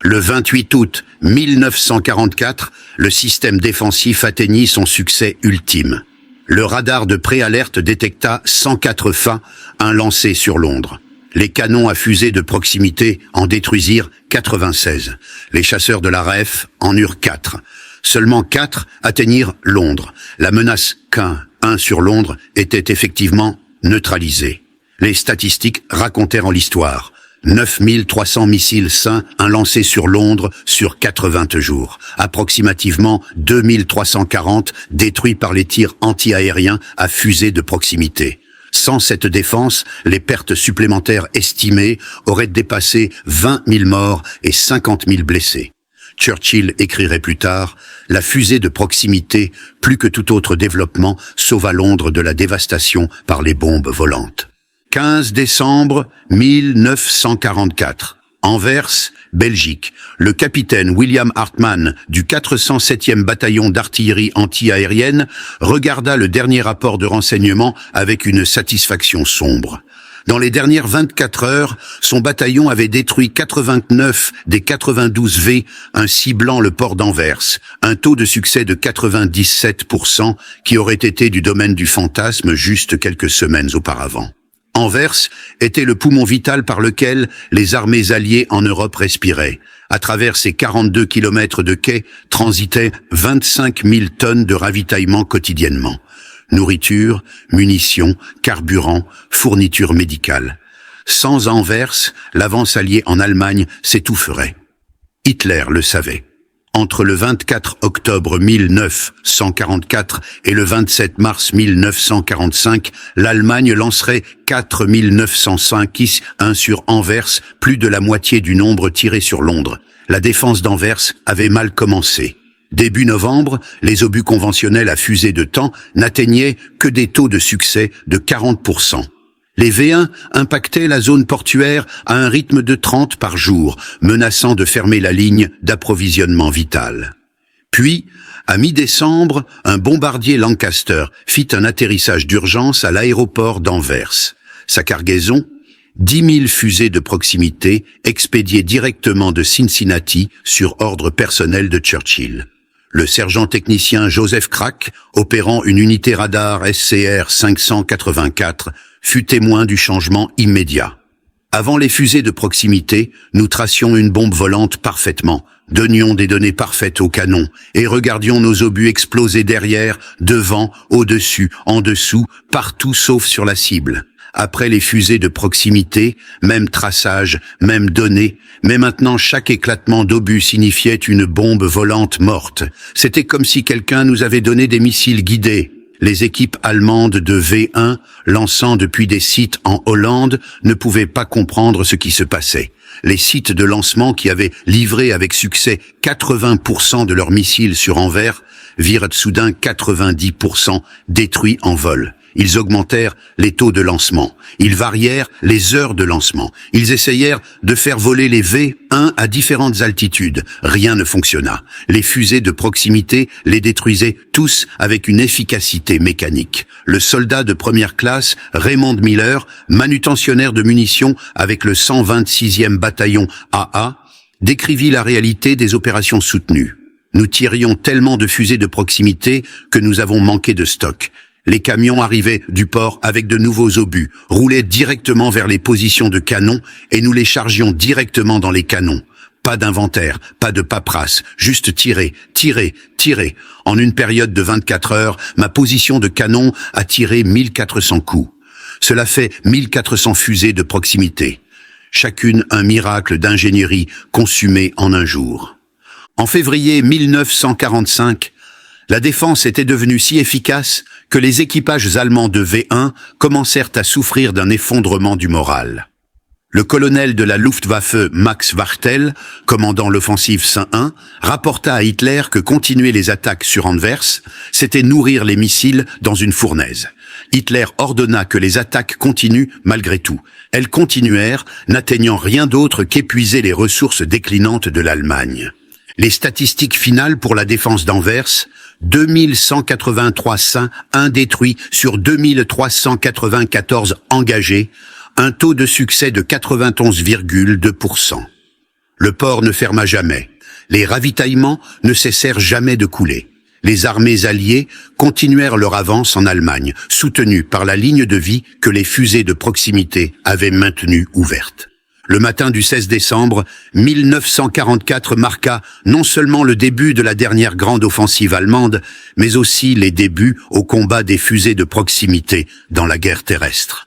Le 28 août 1944, le système défensif atteignit son succès ultime. Le radar de préalerte détecta 104 FA, un lancé sur Londres. Les canons à fusée de proximité en détruisirent 96. Les chasseurs de la RAF en eurent 4. Seulement 4 atteignirent Londres. La menace qu'un sur Londres était effectivement neutralisée. Les statistiques racontèrent en l'histoire. 9300 missiles SAA lancés sur Londres sur 80 jours. Approximativement 2340 détruits par les tirs anti-aériens à fusée de proximité. Sans cette défense, les pertes supplémentaires estimées auraient dépassé 20 000 morts et 50 000 blessés. Churchill écrirait plus tard « La fusée de proximité, plus que tout autre développement, sauva Londres de la dévastation par les bombes volantes ». 15 décembre 1944. Anvers, Belgique. Le capitaine William Hartmann du 407e bataillon d'artillerie anti-aérienne regarda le dernier rapport de renseignement avec une satisfaction sombre. Dans les dernières 24 heures, son bataillon avait détruit 89 des 92 V, ciblant le port d'Anvers, un taux de succès de 97% qui aurait été du domaine du fantasme juste quelques semaines auparavant. Anvers était le poumon vital par lequel les armées alliées en Europe respiraient. À travers ses 42 kilomètres de quais transitaient 25 000 tonnes de ravitaillement quotidiennement. Nourriture, munitions, carburant, fournitures médicales. Sans Anvers, l'avance alliée en Allemagne s'étoufferait. Hitler le savait. Entre le 24 octobre 1944 et le 27 mars 1945, l'Allemagne lancerait 4 905 sur Anvers, plus de la moitié du nombre tiré sur Londres. La défense d'Anvers avait mal commencé. Début novembre, les obus conventionnels à fusée de temps n'atteignaient que des taux de succès de 40%. Les V1 impactaient la zone portuaire à un rythme de 30 par jour, menaçant de fermer la ligne d'approvisionnement vital. Puis, à mi-décembre, un bombardier Lancaster fit un atterrissage d'urgence à l'aéroport d'Anvers. Sa cargaison, 10 000 fusées de proximité expédiées directement de Cincinnati sur ordre personnel de Churchill. Le sergent technicien Joseph Crack, opérant une unité radar SCR 584, fut témoin du changement immédiat. Avant les fusées de proximité, nous tracions une bombe volante parfaitement, donnions des données parfaites au canon et regardions nos obus exploser derrière, devant, au-dessus, en dessous, partout sauf sur la cible. Après les fusées de proximité, même traçage, même données, mais maintenant chaque éclatement d'obus signifiait une bombe volante morte. C'était comme si quelqu'un nous avait donné des missiles guidés. Les équipes allemandes de V1, lançant depuis des sites en Hollande, ne pouvaient pas comprendre ce qui se passait. Les sites de lancement qui avaient livré avec succès 80% de leurs missiles sur Anvers virent soudain 90% détruits en vol. Ils augmentèrent les taux de lancement. Ils varièrent les heures de lancement. Ils essayèrent de faire voler les V1 à différentes altitudes. Rien ne fonctionna. Les fusées de proximité les détruisaient tous avec une efficacité mécanique. Le soldat de première classe, Raymond Miller, manutentionnaire de munitions avec le 126e bataillon AA, décrivit la réalité des opérations soutenues. Nous tirions tellement de fusées de proximité que nous avons manqué de stock. Les camions arrivaient du port avec de nouveaux obus, roulaient directement vers les positions de canon et nous les chargions directement dans les canons. Pas d'inventaire, pas de paperasse, juste tirer, tirer, tirer. En une période de 24 heures, ma position de canon a tiré 1400 coups. Cela fait 1400 fusées de proximité. Chacune un miracle d'ingénierie consumé en un jour. En février 1945, la défense était devenue si efficace que les équipages allemands de V1 commencèrent à souffrir d'un effondrement du moral. Le colonel de la Luftwaffe Max Wachtel, commandant l'offensive Saint-1, rapporta à Hitler que continuer les attaques sur Anvers, c'était nourrir les missiles dans une fournaise. Hitler ordonna que les attaques continuent malgré tout. Elles continuèrent, n'atteignant rien d'autre qu'épuiser les ressources déclinantes de l'Allemagne. Les statistiques finales pour la défense d'Anvers: 2183 saints, 1 détruit sur 2394 engagés, un taux de succès de 91,2%. Le port ne ferma jamais. Les ravitaillements ne cessèrent jamais de couler. Les armées alliées continuèrent leur avance en Allemagne, soutenues par la ligne de vie que les fusées de proximité avaient maintenue ouverte. Le matin du 16 décembre 1944 marqua non seulement le début de la dernière grande offensive allemande, mais aussi les débuts au combat des fusées de proximité dans la guerre terrestre.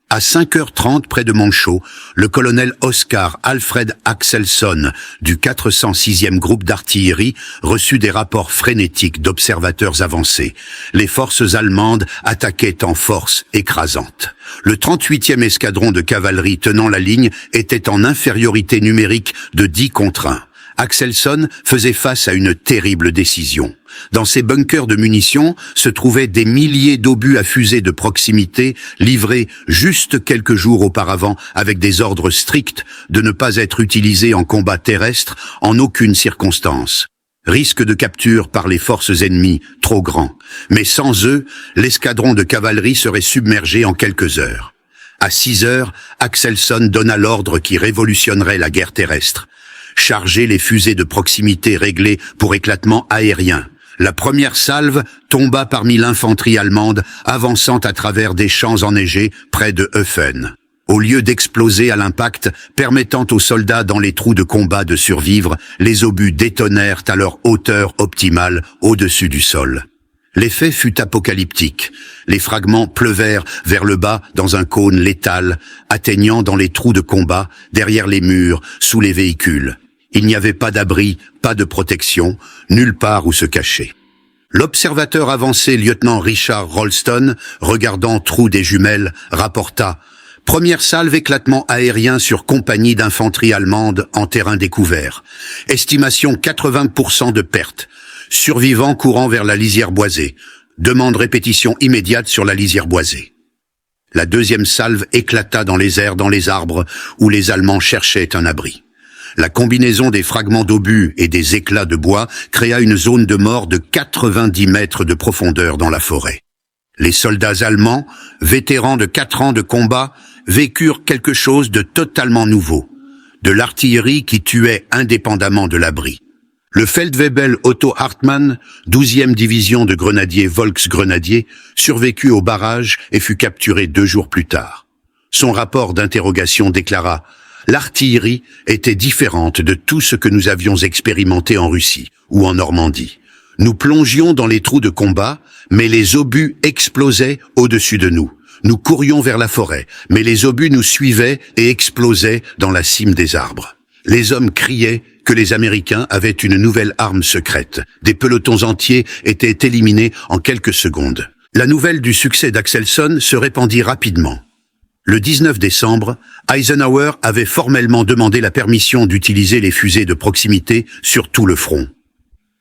À 5h30 près de Monchaux, le colonel Oscar Alfred Axelsson du 406e groupe d'artillerie reçut des rapports frénétiques d'observateurs avancés. Les forces allemandes attaquaient en force écrasante. Le 38e escadron de cavalerie tenant la ligne était en infériorité numérique de 10 contre 1. Axelson faisait face à une terrible décision. Dans ses bunkers de munitions se trouvaient des milliers d'obus à fusées de proximité livrés juste quelques jours auparavant avec des ordres stricts de ne pas être utilisés en combat terrestre en aucune circonstance. Risque de capture par les forces ennemies trop grand. Mais sans eux, l'escadron de cavalerie serait submergé en quelques heures. À 6 heures, Axelson donna l'ordre qui révolutionnerait la guerre terrestre. Charger les fusées de proximité réglées pour éclatement aérien. La première salve tomba parmi l'infanterie allemande avançant à travers des champs enneigés près de Eufen. Au lieu d'exploser à l'impact, permettant aux soldats dans les trous de combat de survivre, les obus détonèrent à leur hauteur optimale au-dessus du sol. L'effet fut apocalyptique. Les fragments pleuvèrent vers le bas dans un cône létal, atteignant dans les trous de combat, derrière les murs, sous les véhicules. Il n'y avait pas d'abri, pas de protection, nulle part où se cacher. L'observateur avancé lieutenant Richard Rolston, regardant Trou des Jumelles, rapporta « Première salve éclatement aérien sur compagnie d'infanterie allemande en terrain découvert. Estimation 80% de pertes. Survivants courant vers la lisière boisée. Demande répétition immédiate sur la lisière boisée. » La deuxième salve éclata dans les airs, dans les arbres, où les Allemands cherchaient un abri. La combinaison des fragments d'obus et des éclats de bois créa une zone de mort de 90 mètres de profondeur dans la forêt. Les soldats allemands, vétérans de 4 ans de combat, vécurent quelque chose de totalement nouveau. De l'artillerie qui tuait indépendamment de l'abri. Le Feldwebel Otto Hartmann, 12e division de grenadiers Volksgrenadiers, survécut au barrage et fut capturé 2 jours plus tard. Son rapport d'interrogation déclara « L'artillerie était différente de tout ce que nous avions expérimenté en Russie ou en Normandie. Nous plongions dans les trous de combat, mais les obus explosaient au-dessus de nous. Nous courions vers la forêt, mais les obus nous suivaient et explosaient dans la cime des arbres. Les hommes criaient que les Américains avaient une nouvelle arme secrète. Des pelotons entiers étaient éliminés en quelques secondes. La nouvelle du succès d'Axelson se répandit rapidement. Le 19 décembre, Eisenhower avait formellement demandé la permission d'utiliser les fusées de proximité sur tout le front.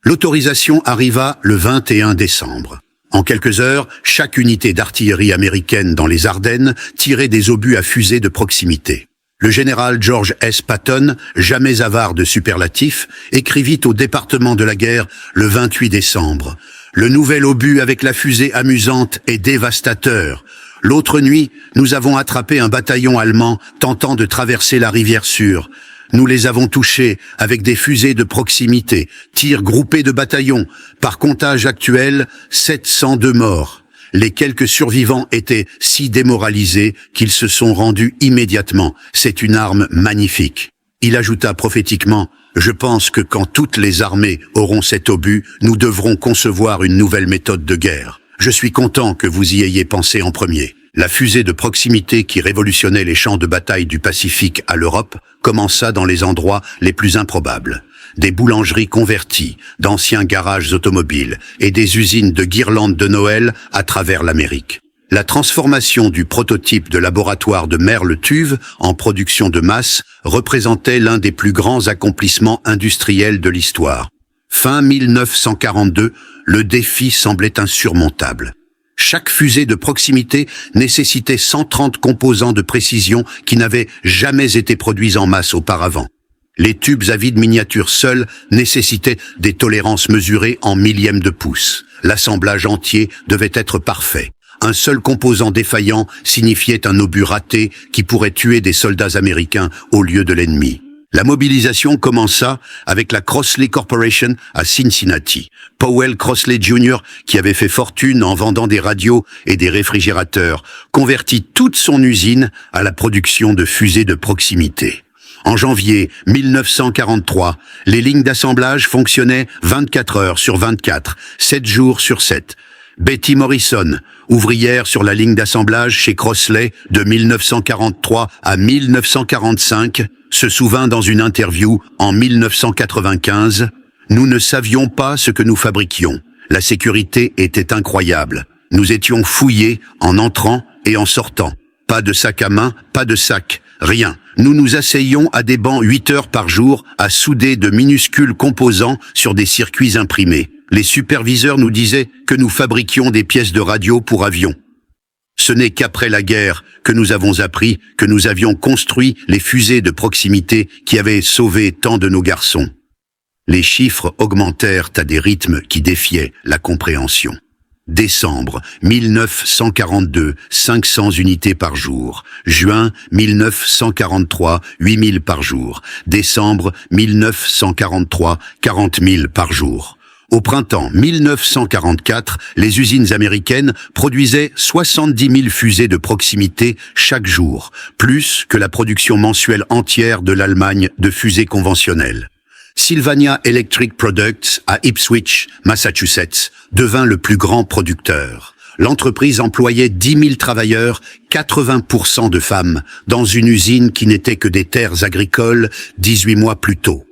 L'autorisation arriva le 21 décembre. En quelques heures, chaque unité d'artillerie américaine dans les Ardennes tirait des obus à fusées de proximité. Le général George S. Patton, jamais avare de superlatifs, écrivit au département de la guerre le 28 décembre. « Le nouvel obus avec la fusée amusante est dévastateur. L'autre nuit, nous avons attrapé un bataillon allemand tentant de traverser la rivière Sûre. Nous les avons touchés avec des fusées de proximité, tirs groupés de bataillons. Par comptage actuel, 702 morts. Les quelques survivants étaient si démoralisés qu'ils se sont rendus immédiatement. C'est une arme magnifique. » Il ajouta prophétiquement « Je pense que quand toutes les armées auront cet obus, nous devrons concevoir une nouvelle méthode de guerre. Je suis content que vous y ayez pensé en premier. » La fusée de proximité qui révolutionnait les champs de bataille du Pacifique à l'Europe commença dans les endroits les plus improbables. Des boulangeries converties, d'anciens garages automobiles et des usines de guirlandes de Noël à travers l'Amérique. La transformation du prototype de laboratoire de Merle-Tuve en production de masse représentait l'un des plus grands accomplissements industriels de l'histoire. Fin 1942, le défi semblait insurmontable. Chaque fusée de proximité nécessitait 130 composants de précision qui n'avaient jamais été produits en masse auparavant. Les tubes à vide miniatures seuls nécessitaient des tolérances mesurées en millièmes de pouce. L'assemblage entier devait être parfait. Un seul composant défaillant signifiait un obus raté qui pourrait tuer des soldats américains au lieu de l'ennemi. La mobilisation commença avec la Crossley Corporation à Cincinnati. Powell Crossley Jr., qui avait fait fortune en vendant des radios et des réfrigérateurs, convertit toute son usine à la production de fusées de proximité. En janvier 1943, les lignes d'assemblage fonctionnaient 24 heures sur 24, 7 jours sur 7. Betty Morrison, ouvrière sur la ligne d'assemblage chez Crossley de 1943 à 1945, se souvint dans une interview en 1995 « Nous ne savions pas ce que nous fabriquions. La sécurité était incroyable. Nous étions fouillés en entrant et en sortant. Pas de sac à main, pas de sac. Rien. Nous nous asseyions à des bancs 8 heures par jour à souder de minuscules composants sur des circuits imprimés. Les superviseurs nous disaient que nous fabriquions des pièces de radio pour avions. Ce n'est qu'après la guerre que nous avons appris que nous avions construit les fusées de proximité qui avaient sauvé tant de nos garçons. Les chiffres augmentèrent à des rythmes qui défiaient la compréhension. Décembre 1942, 500 unités par jour. Juin 1943, 8000 par jour. Décembre 1943, 40 000 par jour. Au printemps 1944, les usines américaines produisaient 70 000 fusées de proximité chaque jour, plus que la production mensuelle entière de l'Allemagne de fusées conventionnelles. Sylvania Electric Products à Ipswich, Massachusetts, devint le plus grand producteur. L'entreprise employait 10 000 travailleurs, 80% de femmes, dans une usine qui n'était que des terres agricoles 18 mois plus tôt.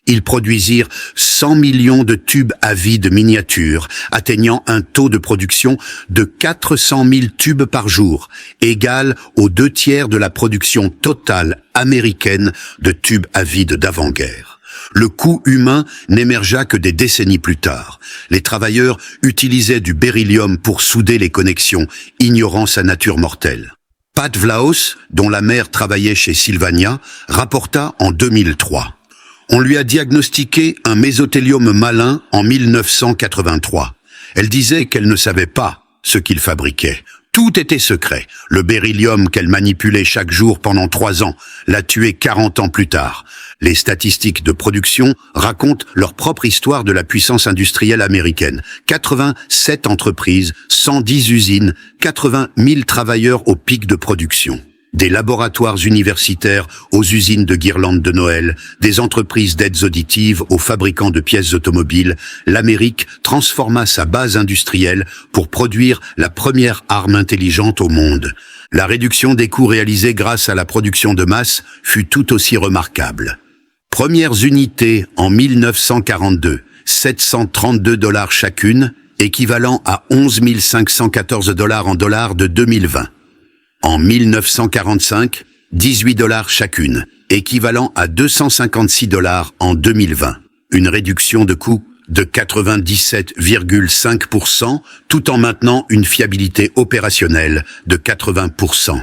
Ils produisirent 100 millions de tubes à vide miniatures, atteignant un taux de production de 400 000 tubes par jour, égal aux 2/3 de la production totale américaine de tubes à vide d'avant-guerre. Le coût humain n'émergea que des décennies plus tard. Les travailleurs utilisaient du beryllium pour souder les connexions, ignorant sa nature mortelle. Pat Vlahos, dont la mère travaillait chez Sylvania, rapporta en 2003. On lui a diagnostiqué un mésothéliome malin en 1983. Elle disait qu'elle ne savait pas ce qu'il fabriquait. Tout était secret. Le beryllium qu'elle manipulait chaque jour pendant 3 ans l'a tué 40 ans plus tard. Les statistiques de production racontent leur propre histoire de la puissance industrielle américaine. 87 entreprises, 110 usines, 80 000 travailleurs au pic de production. Des laboratoires universitaires aux usines de guirlandes de Noël, des entreprises d'aides auditives aux fabricants de pièces automobiles, l'Amérique transforma sa base industrielle pour produire la première arme intelligente au monde. La réduction des coûts réalisée grâce à la production de masse fut tout aussi remarquable. Premières unités en 1942, $732 chacune, équivalent à 11 514 en dollars de 2020. En 1945, $18 chacune, équivalent à 256 en 2020. Une réduction de coût de 97,5%, tout en maintenant une fiabilité opérationnelle de 80%.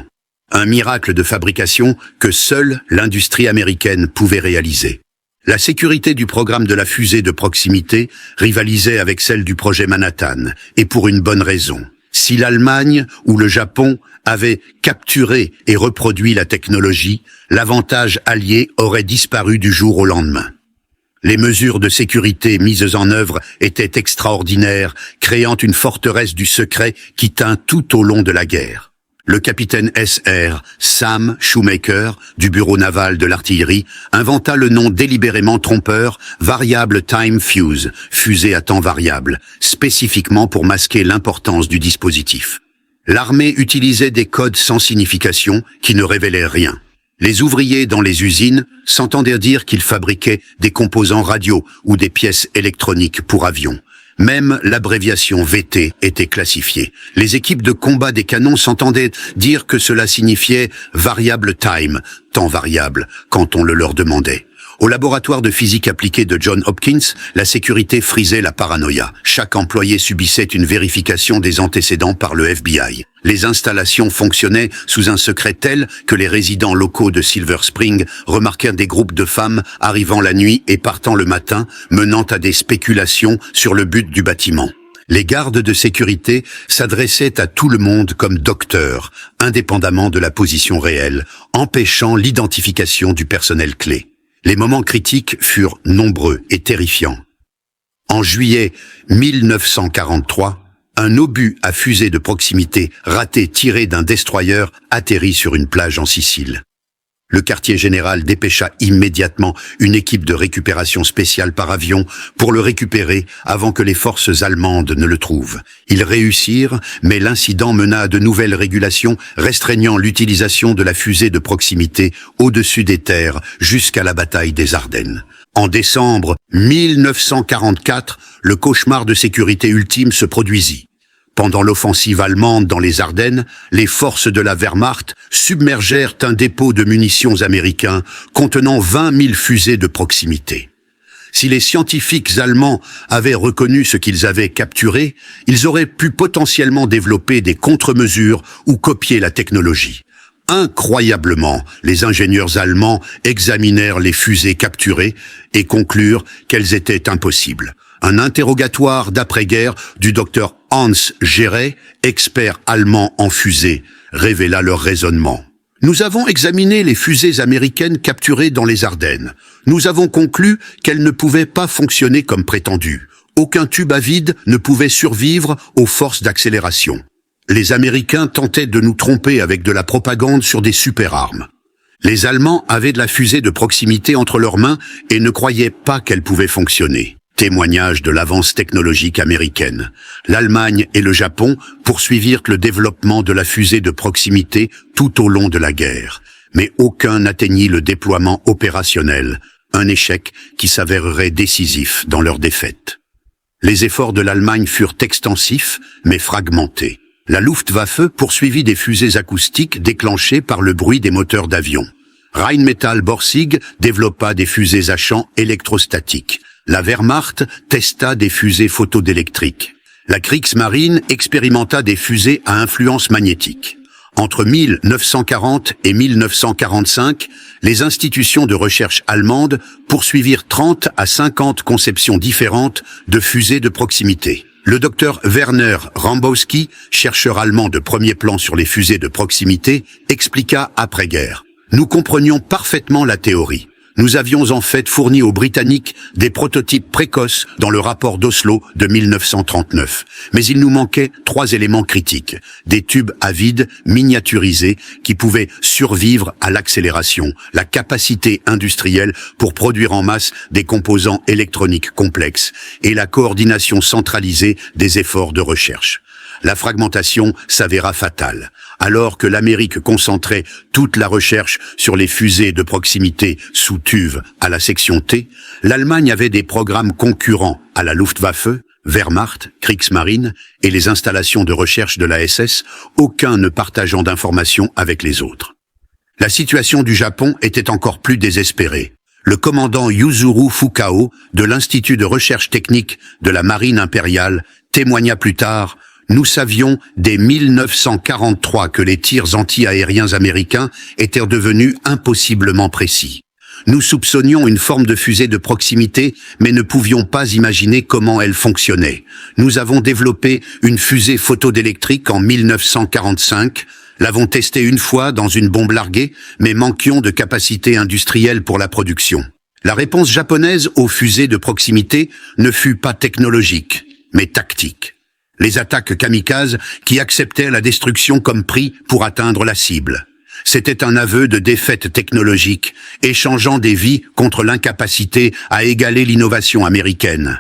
Un miracle de fabrication que seule l'industrie américaine pouvait réaliser. La sécurité du programme de la fusée de proximité rivalisait avec celle du projet Manhattan, et pour une bonne raison. Si l'Allemagne ou le Japon avaient capturé et reproduit la technologie, l'avantage allié aurait disparu du jour au lendemain. Les mesures de sécurité mises en œuvre étaient extraordinaires, créant une forteresse du secret qui tint tout au long de la guerre. Le capitaine S.R. Sam Shoemaker, du bureau naval de l'artillerie, inventa le nom délibérément trompeur Variable Time Fuse, fusée à temps variable, spécifiquement pour masquer l'importance du dispositif. L'armée utilisait des codes sans signification qui ne révélaient rien. Les ouvriers dans les usines s'entendirent dire qu'ils fabriquaient des composants radio ou des pièces électroniques pour avions. Même l'abréviation VT était classifiée. Les équipes de combat des canons s'entendaient dire que cela signifiait variable time, temps variable, quand on le leur demandait. Au laboratoire de physique appliquée de Johns Hopkins, la sécurité frisait la paranoïa. Chaque employé subissait une vérification des antécédents par le FBI. Les installations fonctionnaient sous un secret tel que les résidents locaux de Silver Spring remarquèrent des groupes de femmes arrivant la nuit et partant le matin, menant à des spéculations sur le but du bâtiment. Les gardes de sécurité s'adressaient à tout le monde comme docteurs, indépendamment de la position réelle, empêchant l'identification du personnel clé. Les moments critiques furent nombreux et terrifiants. En juillet 1943, un obus à fusée de proximité raté tiré d'un destroyer atterrit sur une plage en Sicile. Le quartier général dépêcha immédiatement une équipe de récupération spéciale par avion pour le récupérer avant que les forces allemandes ne le trouvent. Ils réussirent, mais l'incident mena à de nouvelles régulations restreignant l'utilisation de la fusée de proximité au-dessus des terres jusqu'à la bataille des Ardennes. En décembre 1944, le cauchemar de sécurité ultime se produisit. Pendant l'offensive allemande dans les Ardennes, les forces de la Wehrmacht submergèrent un dépôt de munitions américain contenant 20 000 fusées de proximité. Si les scientifiques allemands avaient reconnu ce qu'ils avaient capturé, ils auraient pu potentiellement développer des contre-mesures ou copier la technologie. Incroyablement, les ingénieurs allemands examinèrent les fusées capturées et conclurent qu'elles étaient impossibles. Un interrogatoire d'après-guerre du docteur Hans Gehret, expert allemand en fusées, révéla leur raisonnement. Nous avons examiné les fusées américaines capturées dans les Ardennes. Nous avons conclu qu'elles ne pouvaient pas fonctionner comme prétendu. Aucun tube à vide ne pouvait survivre aux forces d'accélération. Les Américains tentaient de nous tromper avec de la propagande sur des super-armes. Les Allemands avaient de la fusée de proximité entre leurs mains et ne croyaient pas qu'elle pouvait fonctionner. Témoignage de l'avance technologique américaine. L'Allemagne et le Japon poursuivirent le développement de la fusée de proximité tout au long de la guerre, mais aucun n'atteignit le déploiement opérationnel, un échec qui s'avérerait décisif dans leur défaite. Les efforts de l'Allemagne furent extensifs, mais fragmentés. La Luftwaffe poursuivit des fusées acoustiques déclenchées par le bruit des moteurs d'avion. Rheinmetall-Borsig développa des fusées à champ électrostatiques. La Wehrmacht testa des fusées photodélectriques. La Kriegsmarine expérimenta des fusées à influence magnétique. Entre 1940 et 1945, les institutions de recherche allemandes poursuivirent 30 à 50 conceptions différentes de fusées de proximité. Le docteur Werner Rambowski, chercheur allemand de premier plan sur les fusées de proximité, expliqua après-guerre. Nous comprenions parfaitement la théorie. Nous avions en fait fourni aux Britanniques des prototypes précoces dans le rapport d'Oslo de 1939. Mais il nous manquait 3 éléments critiques. Des tubes à vide miniaturisés qui pouvaient survivre à l'accélération, la capacité industrielle pour produire en masse des composants électroniques complexes et la coordination centralisée des efforts de recherche. La fragmentation s'avéra fatale. Alors que l'Amérique concentrait toute la recherche sur les fusées de proximité sous TUV à la section T, l'Allemagne avait des programmes concurrents à la Luftwaffe, Wehrmacht, Kriegsmarine et les installations de recherche de la SS, aucun ne partageant d'informations avec les autres. La situation du Japon était encore plus désespérée. Le commandant Yuzuru Fukao de l'Institut de recherche technique de la Marine impériale témoigna plus tard: nous savions dès 1943 que les tirs anti-aériens américains étaient devenus impossiblement précis. Nous soupçonnions une forme de fusée de proximité, mais ne pouvions pas imaginer comment elle fonctionnait. Nous avons développé une fusée photodélectrique en 1945, l'avons testée une fois dans une bombe larguée, mais manquions de capacité industrielle pour la production. La réponse japonaise aux fusées de proximité ne fut pas technologique, mais tactique. Les attaques kamikazes qui acceptaient la destruction comme prix pour atteindre la cible. C'était un aveu de défaite technologique, échangeant des vies contre l'incapacité à égaler l'innovation américaine.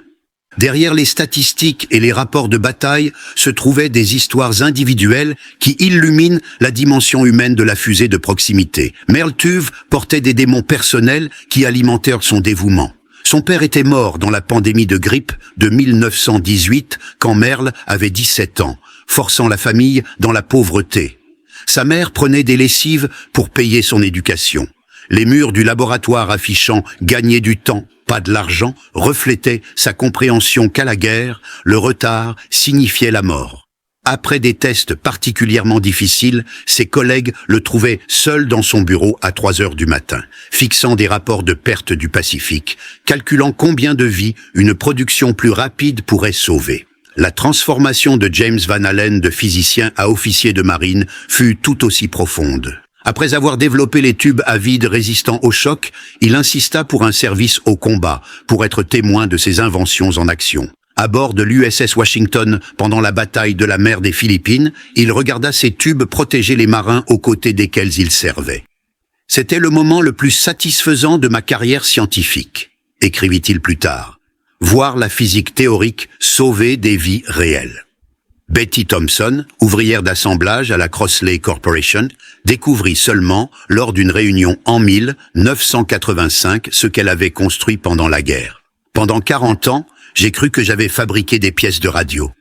Derrière les statistiques et les rapports de bataille se trouvaient des histoires individuelles qui illuminent la dimension humaine de la fusée de proximité. Merle Tuve portait des démons personnels qui alimentèrent son dévouement. Son père était mort dans la pandémie de grippe de 1918 quand Merle avait 17 ans, forçant la famille dans la pauvreté. Sa mère prenait des lessives pour payer son éducation. Les murs du laboratoire affichant « gagner du temps, pas de l'argent » reflétaient sa compréhension qu'à la guerre, le retard signifiait la mort. Après des tests particulièrement difficiles, ses collègues le trouvaient seul dans son bureau à 3 heures du matin, fixant des rapports de perte du Pacifique, calculant combien de vies une production plus rapide pourrait sauver. La transformation de James Van Allen de physicien à officier de marine fut tout aussi profonde. Après avoir développé les tubes à vide résistants au choc, il insista pour un service au combat, pour être témoin de ses inventions en action. À bord de l'USS Washington, pendant la bataille de la mer des Philippines, il regarda ces tubes protéger les marins aux côtés desquels ils servaient. « C'était le moment le plus satisfaisant de ma carrière scientifique », écrivit-il plus tard. Voir la physique théorique sauver des vies réelles. Betty Thompson, ouvrière d'assemblage à la Crossley Corporation, découvrit seulement, lors d'une réunion en 1985, ce qu'elle avait construit pendant la guerre. Pendant 40 ans, j'ai cru que j'avais fabriqué des pièces de radio.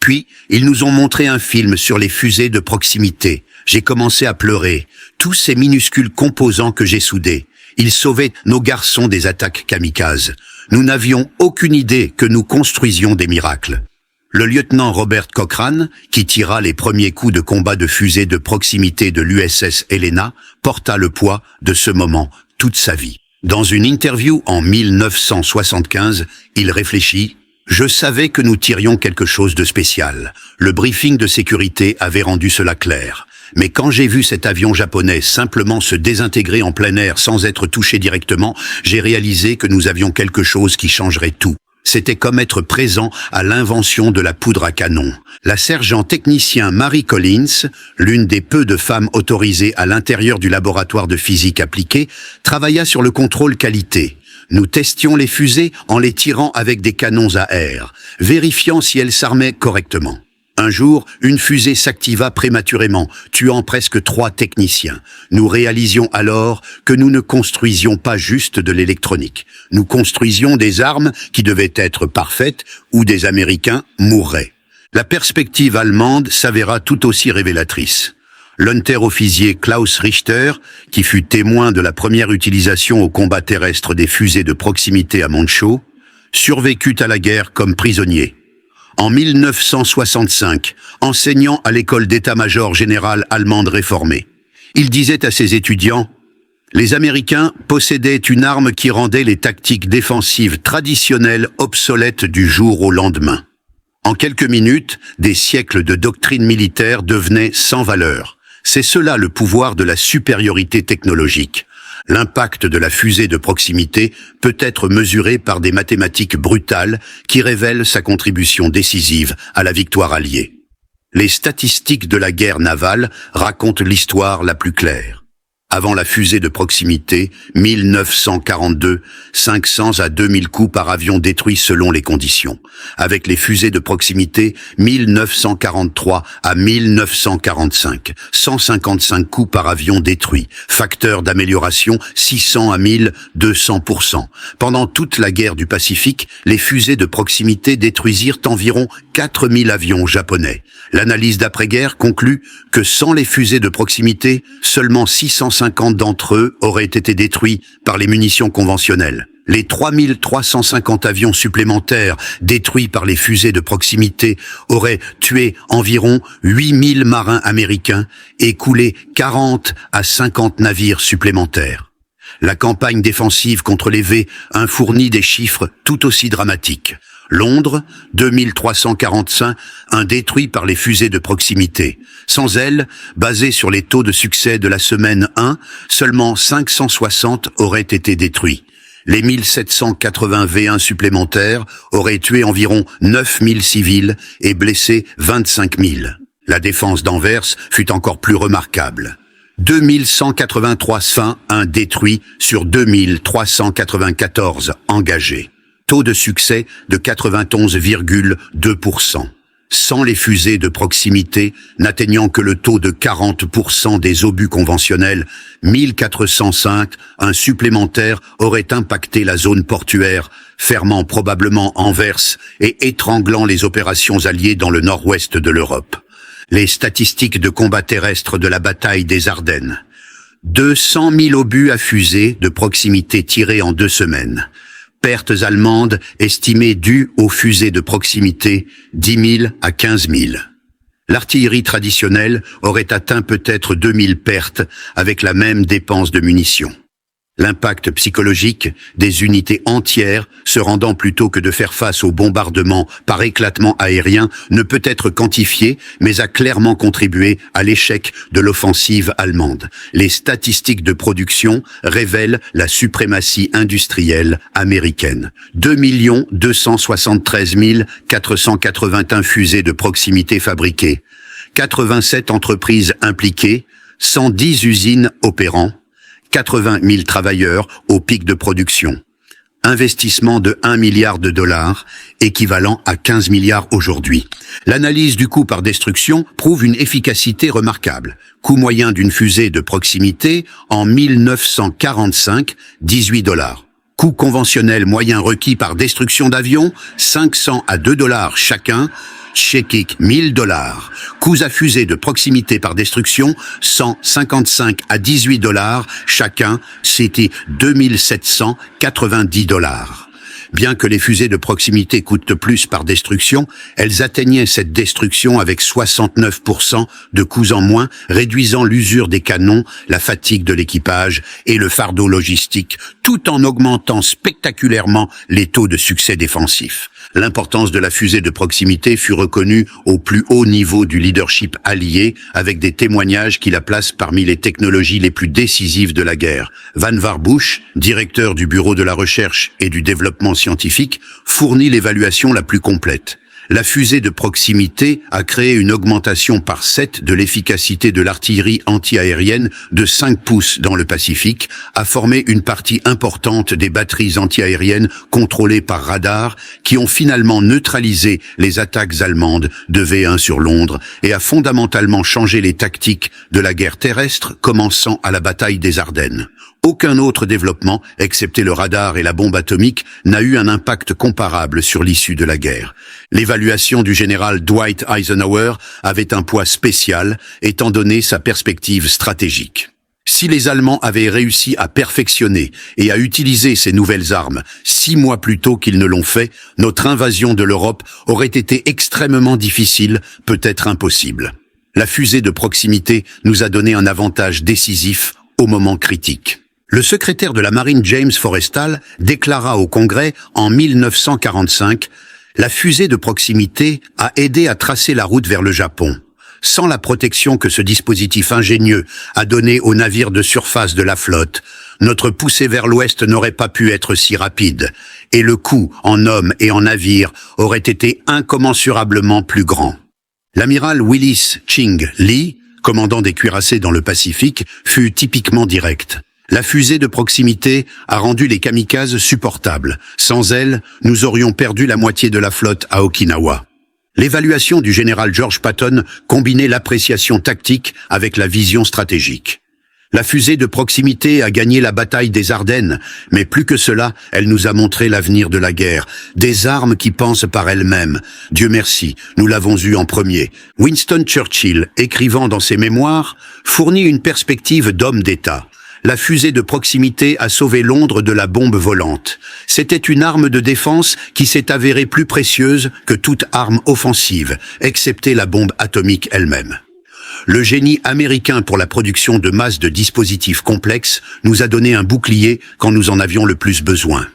Puis, ils nous ont montré un film sur les fusées de proximité. J'ai commencé à pleurer. Tous ces minuscules composants que j'ai soudés. Ils sauvaient nos garçons des attaques kamikazes. Nous n'avions aucune idée que nous construisions des miracles. Le lieutenant Robert Cochrane, qui tira les premiers coups de combat de fusée de proximité de l'USS Helena, porta le poids de ce moment toute sa vie. Dans une interview en 1975, il réfléchit: « Je savais que nous tirions quelque chose de spécial. Le briefing de sécurité avait rendu cela clair. Mais quand j'ai vu cet avion japonais simplement se désintégrer en plein air sans être touché directement, j'ai réalisé que nous avions quelque chose qui changerait tout. C'était comme être présent à l'invention de la poudre à canon. » La sergent technicien Mary Collins, l'une des peu de femmes autorisées à l'intérieur du laboratoire de physique appliquée, travailla sur le contrôle qualité. Nous testions les fusées en les tirant avec des canons à air, vérifiant si elles s'armaient correctement. Un jour, une fusée s'activa prématurément, tuant presque 3 techniciens. Nous réalisions alors que nous ne construisions pas juste de l'électronique. Nous construisions des armes qui devaient être parfaites ou des Américains mourraient. La perspective allemande s'avéra tout aussi révélatrice. L'unterofficier Klaus Richter, qui fut témoin de la première utilisation au combat terrestre des fusées de proximité à Monschau, survécut à la guerre comme prisonnier. En 1965, enseignant à l'école d'état-major général allemande réformée, il disait à ses étudiants: « Les Américains possédaient une arme qui rendait les tactiques défensives traditionnelles obsolètes du jour au lendemain. En quelques minutes, des siècles de doctrine militaire devenaient sans valeur. C'est cela le pouvoir de la supériorité technologique. L'impact de la fusée de proximité peut être mesuré par des mathématiques brutales qui révèlent sa contribution décisive à la victoire alliée. Les statistiques de la guerre navale racontent l'histoire la plus claire. Avant la fusée de proximité, 1942, 500 à 2000 coups par avion détruits selon les conditions. Avec les fusées de proximité, 1943 à 1945, 155 coups par avion détruits. Facteur d'amélioration, 600 à 1200%. Pendant toute la guerre du Pacifique, les fusées de proximité détruisirent environ 4000 avions japonais. L'analyse d'après-guerre conclut que sans les fusées de proximité, seulement 650 d'entre eux auraient été détruits par les munitions conventionnelles. Les 3350 avions supplémentaires détruits par les fusées de proximité auraient tué environ 8000 marins américains et coulé 40 à 50 navires supplémentaires. La campagne défensive contre les V1 fournit des chiffres tout aussi dramatiques. Londres, 2345, un détruit par les fusées de proximité. Sans elles, basées sur les taux de succès de la semaine 1, seulement 560 auraient été détruits. Les 1780 V1 supplémentaires auraient tué environ 9000 civils et blessé 25 000. La défense d'Anvers fut encore plus remarquable. 2183 SFIN-1 détruits sur 2394 engagés. Taux de succès de 91,2%. Sans les fusées de proximité, n'atteignant que le taux de 40% des obus conventionnels, 1405, un supplémentaire aurait impacté la zone portuaire, fermant probablement Anvers et étranglant les opérations alliées dans le nord-ouest de l'Europe. Les statistiques de combat terrestre de la bataille des Ardennes. 200 000 obus à fusées de proximité tirés en 2 semaines. Pertes allemandes estimées dues aux fusées de proximité, 10 000 à 15 000. L'artillerie traditionnelle aurait atteint peut-être 2000 pertes avec la même dépense de munitions. L'impact psychologique des unités entières se rendant plutôt que de faire face aux bombardements par éclatement aérien ne peut être quantifié, mais a clairement contribué à l'échec de l'offensive allemande. Les statistiques de production révèlent la suprématie industrielle américaine. 2 273 481 fusées de proximité fabriquées, 87 entreprises impliquées, 110 usines opérant, 80 000 travailleurs au pic de production. Investissement de 1 milliard de dollars, équivalent à 15 milliards aujourd'hui. L'analyse du coût par destruction prouve une efficacité remarquable. Coût moyen d'une fusée de proximité en 1945, 18 dollars. Coût conventionnel moyen requis par destruction d'avions, 500 à 2 dollars chacun, Tchéquique 1000 $, coups à fusée de proximité par destruction 155 à 18 $, chacun, c'était 2790 $. Bien que les fusées de proximité coûtent plus par destruction, elles atteignaient cette destruction avec 69% de coups en moins, réduisant l'usure des canons, la fatigue de l'équipage et le fardeau logistique, tout en augmentant spectaculairement les taux de succès défensifs. L'importance de la fusée de proximité fut reconnue au plus haut niveau du leadership allié, avec des témoignages qui la placent parmi les technologies les plus décisives de la guerre. Vannevar Bush, directeur du Bureau de la recherche et du développement scientifique, fournit l'évaluation la plus complète. La fusée de proximité a créé une augmentation par 7 de l'efficacité de l'artillerie antiaérienne de 5 pouces dans le Pacifique, a formé une partie importante des batteries antiaériennes contrôlées par radar qui ont finalement neutralisé les attaques allemandes de V1 sur Londres et a fondamentalement changé les tactiques de la guerre terrestre commençant à la bataille des Ardennes. Aucun autre développement, excepté le radar et la bombe atomique, n'a eu un impact comparable sur l'issue de la guerre. L'évaluation du général Dwight Eisenhower avait un poids spécial, étant donné sa perspective stratégique. Si les Allemands avaient réussi à perfectionner et à utiliser ces nouvelles armes 6 mois plus tôt qu'ils ne l'ont fait, notre invasion de l'Europe aurait été extrêmement difficile, peut-être impossible. La fusée de proximité nous a donné un avantage décisif au moment critique. Le secrétaire de la Marine James Forrestal déclara au Congrès en 1945 « La fusée de proximité a aidé à tracer la route vers le Japon. Sans la protection que ce dispositif ingénieux a donnée aux navires de surface de la flotte, notre poussée vers l'ouest n'aurait pas pu être si rapide, et le coût en hommes et en navires aurait été incommensurablement plus grand. » L'amiral Willis Ching Lee, commandant des cuirassés dans le Pacifique, fut typiquement direct. La fusée de proximité a rendu les kamikazes supportables. Sans elle, nous aurions perdu la moitié de la flotte à Okinawa. L'évaluation du général George Patton combinait l'appréciation tactique avec la vision stratégique. La fusée de proximité a gagné la bataille des Ardennes, mais plus que cela, elle nous a montré l'avenir de la guerre. Des armes qui pensent par elles-mêmes. Dieu merci, nous l'avons eu en premier. Winston Churchill, écrivant dans ses mémoires, fournit une perspective d'homme d'État. La fusée de proximité a sauvé Londres de la bombe volante. C'était une arme de défense qui s'est avérée plus précieuse que toute arme offensive, excepté la bombe atomique elle-même. Le génie américain pour la production de masse de dispositifs complexes nous a donné un bouclier quand nous en avions le plus besoin.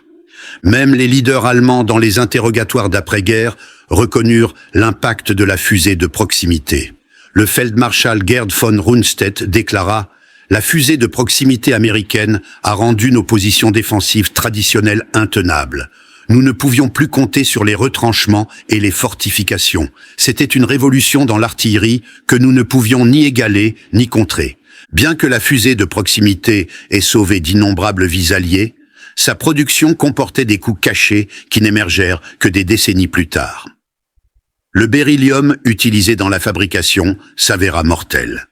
Même les leaders allemands dans les interrogatoires d'après-guerre reconnurent l'impact de la fusée de proximité. Le Feldmarschall Gerd von Rundstedt déclara « La fusée de proximité américaine a rendu nos positions défensives traditionnelles intenables. Nous ne pouvions plus compter sur les retranchements et les fortifications. C'était une révolution dans l'artillerie que nous ne pouvions ni égaler ni contrer. Bien que la fusée de proximité ait sauvé d'innombrables vies alliées, sa production comportait des coûts cachés qui n'émergèrent que des décennies plus tard. Le beryllium utilisé dans la fabrication s'avéra mortel.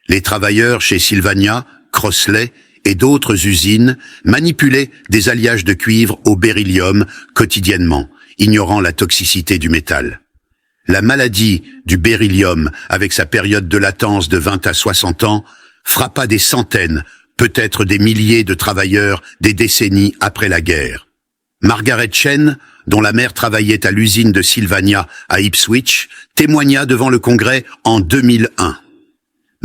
Les travailleurs chez Sylvania, Crossley et d'autres usines manipulaient des alliages de cuivre au beryllium quotidiennement, ignorant la toxicité du métal. La maladie du beryllium, avec sa période de latence de 20 à 60 ans, frappa des centaines, peut-être des milliers de travailleurs des décennies après la guerre. Margaret Chen, dont la mère travaillait à l'usine de Sylvania à Ipswich, témoigna devant le Congrès en 2001.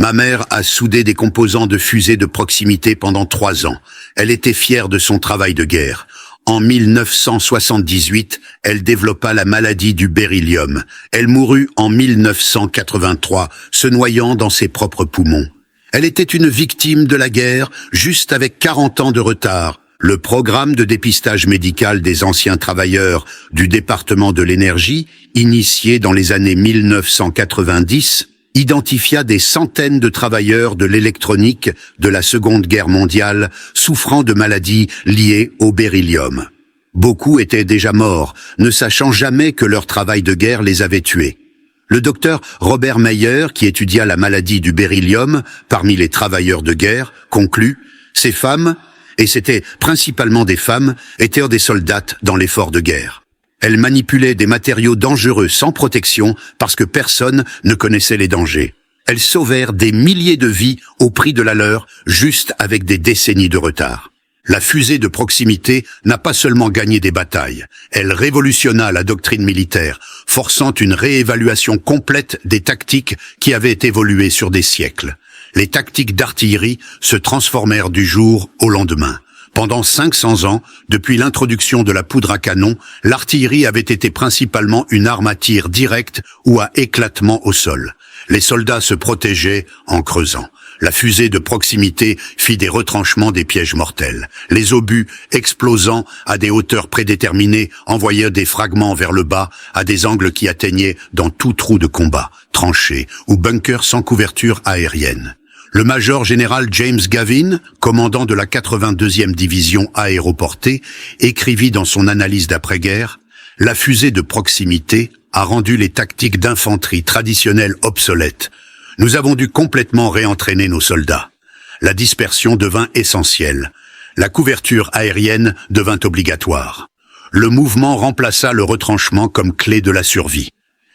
Ma mère a soudé des composants de fusées de proximité pendant 3 ans. Elle était fière de son travail de guerre. En 1978, elle développa la maladie du beryllium. Elle mourut en 1983, se noyant dans ses propres poumons. Elle était une victime de la guerre, juste avec 40 ans de retard. Le programme de dépistage médical des anciens travailleurs du département de l'énergie, initié dans les années 1990, identifia des centaines de travailleurs de l'électronique de la Seconde Guerre mondiale souffrant de maladies liées au beryllium. Beaucoup étaient déjà morts, ne sachant jamais que leur travail de guerre les avait tués. Le docteur Robert Meyer, qui étudia la maladie du beryllium parmi les travailleurs de guerre, conclut « Ces femmes, et c'était principalement des femmes, étaient des soldates dans l'effort de guerre. Elle manipulait des matériaux dangereux sans protection parce que personne ne connaissait les dangers. Elles sauvèrent des milliers de vies au prix de la leur, juste avec des décennies de retard. La fusée de proximité n'a pas seulement gagné des batailles, elle révolutionna la doctrine militaire, forçant une réévaluation complète des tactiques qui avaient évolué sur des siècles. Les tactiques d'artillerie se transformèrent du jour au lendemain. Pendant 500 ans, depuis l'introduction de la poudre à canon, l'artillerie avait été principalement une arme à tir direct ou à éclatement au sol. Les soldats se protégeaient en creusant. La fusée de proximité fit des retranchements des pièges mortels. Les obus, explosant à des hauteurs prédéterminées, envoyaient des fragments vers le bas à des angles qui atteignaient dans tout trou de combat, tranchées ou bunkers sans couverture aérienne. Le major général James Gavin, commandant de la 82e division aéroportée, écrivit dans son analyse d'après-guerre « La fusée de proximité a rendu les tactiques d'infanterie traditionnelles obsolètes. Nous avons dû complètement réentraîner nos soldats. La dispersion devint essentielle. La couverture aérienne devint obligatoire. Le mouvement remplaça le retranchement comme clé de la survie.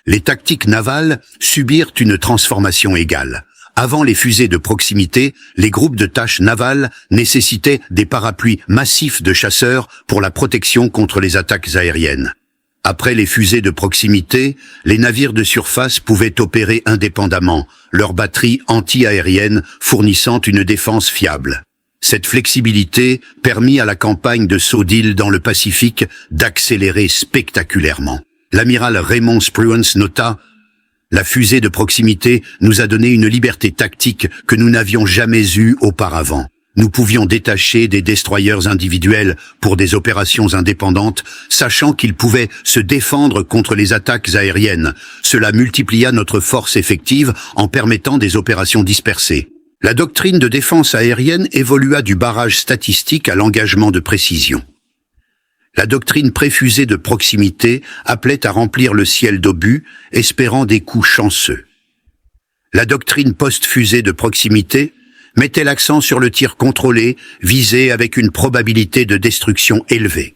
Les tactiques navales subirent une transformation égale. Avant les fusées de proximité, les groupes de tâches navales nécessitaient des parapluies massifs de chasseurs pour la protection contre les attaques aériennes. Après les fusées de proximité, les navires de surface pouvaient opérer indépendamment, leurs batteries anti-aériennes fournissant une défense fiable. Cette flexibilité permit à la campagne de saut d'île dans le Pacifique d'accélérer spectaculairement. L'amiral Raymond Spruance nota « La fusée de proximité nous a donné une liberté tactique que nous n'avions jamais eue auparavant. Nous pouvions détacher des destroyers individuels pour des opérations indépendantes, sachant qu'ils pouvaient se défendre contre les attaques aériennes. Cela multiplia notre force effective en permettant des opérations dispersées. La doctrine de défense aérienne évolua du barrage statistique à l'engagement de précision. La doctrine préfusée de proximité appelait à remplir le ciel d'obus, espérant des coups chanceux. La doctrine post-fusée de proximité mettait l'accent sur le tir contrôlé, visé avec une probabilité de destruction élevée.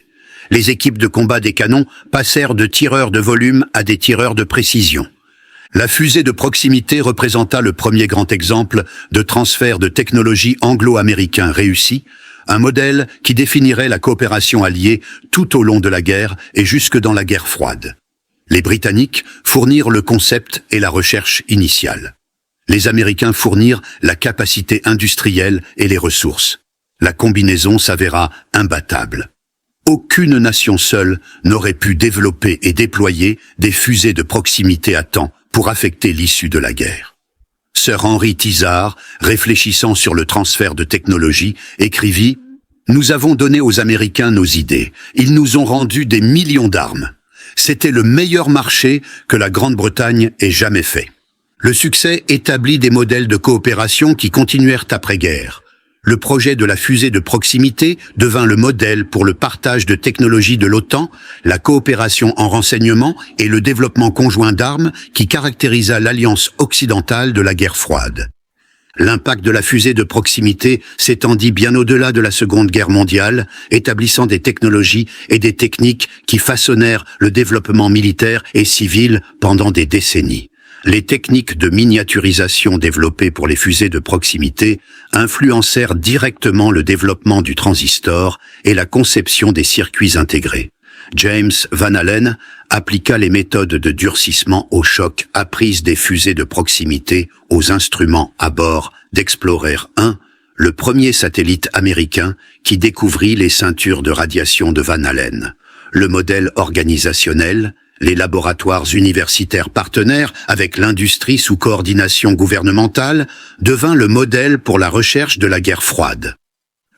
Les équipes de combat des canons passèrent de tireurs de volume à des tireurs de précision. La fusée de proximité représenta le premier grand exemple de transfert de technologie anglo-américain réussi, un modèle qui définirait la coopération alliée tout au long de la guerre et jusque dans la guerre froide. Les Britanniques fournirent le concept et la recherche initiale. Les Américains fournirent la capacité industrielle et les ressources. La combinaison s'avéra imbattable. Aucune nation seule n'aurait pu développer et déployer des fusées de proximité à temps pour affecter l'issue de la guerre. Sir Henry Tizard, réfléchissant sur le transfert de technologie, écrivit « Nous avons donné aux Américains nos idées. Ils nous ont rendu des millions d'armes. C'était le meilleur marché que la Grande-Bretagne ait jamais fait. » Le succès établit des modèles de coopération qui continuèrent après-guerre. Le projet de la fusée de proximité devint le modèle pour le partage de technologies de l'OTAN, la coopération en renseignement et le développement conjoint d'armes qui caractérisa l'alliance occidentale de la guerre froide. L'impact de la fusée de proximité s'étendit bien au-delà de la Seconde Guerre mondiale, établissant des technologies et des techniques qui façonnèrent le développement militaire et civil pendant des décennies. Les techniques de miniaturisation développées pour les fusées de proximité influencèrent directement le développement du transistor et la conception des circuits intégrés. James Van Allen appliqua les méthodes de durcissement au choc apprises des fusées de proximité aux instruments à bord d'Explorer 1, le premier satellite américain qui découvrit les ceintures de radiation de Van Allen. Le modèle organisationnel, les laboratoires universitaires partenaires avec l'industrie sous coordination gouvernementale devint le modèle pour la recherche de la guerre froide.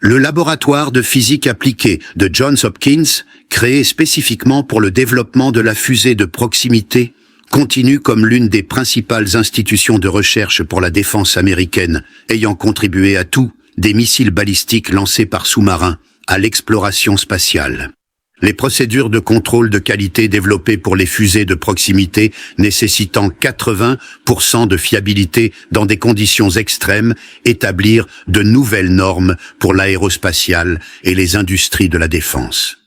Le laboratoire de physique appliquée de Johns Hopkins, créé spécifiquement pour le développement de la fusée de proximité, continue comme l'une des principales institutions de recherche pour la défense américaine, ayant contribué à tout, des missiles balistiques lancés par sous-marins à l'exploration spatiale. Les procédures de contrôle de qualité développées pour les fusées de proximité nécessitant 80% de fiabilité dans des conditions extrêmes établirent de nouvelles normes pour l'aérospatiale et les industries de la défense.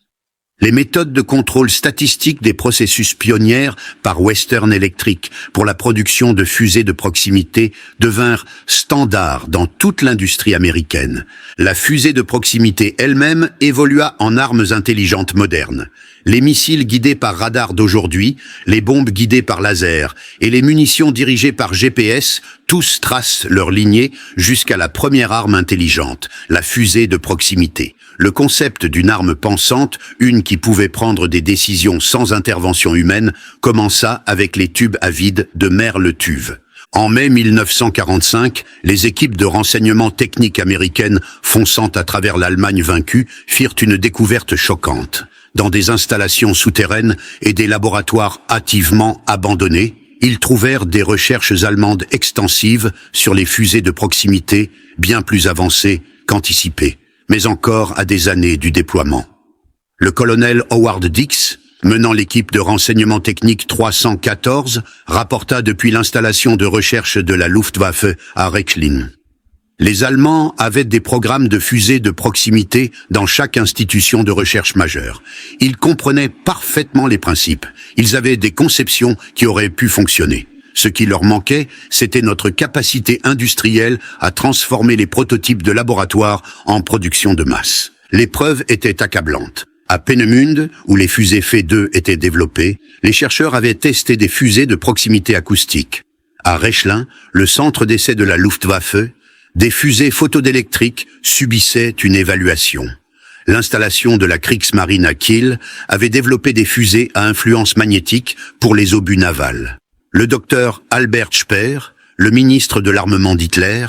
Les méthodes de contrôle statistique des processus pionnières par Western Electric pour la production de fusées de proximité devinrent standards dans toute l'industrie américaine. La fusée de proximité elle-même évolua en armes intelligentes modernes. Les missiles guidés par radar d'aujourd'hui, les bombes guidées par laser et les munitions dirigées par GPS, tous tracent leur lignée jusqu'à la première arme intelligente, la fusée de proximité. Le concept d'une arme pensante, une qui pouvait prendre des décisions sans intervention humaine, commença avec les tubes à vide de Merle-Tuve. En mai 1945, les équipes de renseignement technique américaines fonçant à travers l'Allemagne vaincue firent une découverte choquante. Dans des installations souterraines et des laboratoires hâtivement abandonnés, ils trouvèrent des recherches allemandes extensives sur les fusées de proximité, bien plus avancées qu'anticipées, mais encore à des années du déploiement. Le colonel Howard Dix, menant l'équipe de renseignement technique 314, rapporta depuis l'installation de recherche de la Luftwaffe à Rechlin. Les Allemands avaient des programmes de fusées de proximité dans chaque institution de recherche majeure. Ils comprenaient parfaitement les principes. Ils avaient des conceptions qui auraient pu fonctionner. Ce qui leur manquait, c'était notre capacité industrielle à transformer les prototypes de laboratoire en production de masse. L'épreuve était accablante. À Peenemünde, où les fusées F2 étaient développées, les chercheurs avaient testé des fusées de proximité acoustique. À Rechlin, le centre d'essai de la Luftwaffe, des fusées photodélectriques subissaient une évaluation. L'installation de la Kriegsmarine à Kiel avait développé des fusées à influence magnétique pour les obus navals. Le docteur Albert Speer, le ministre de l'armement d'Hitler,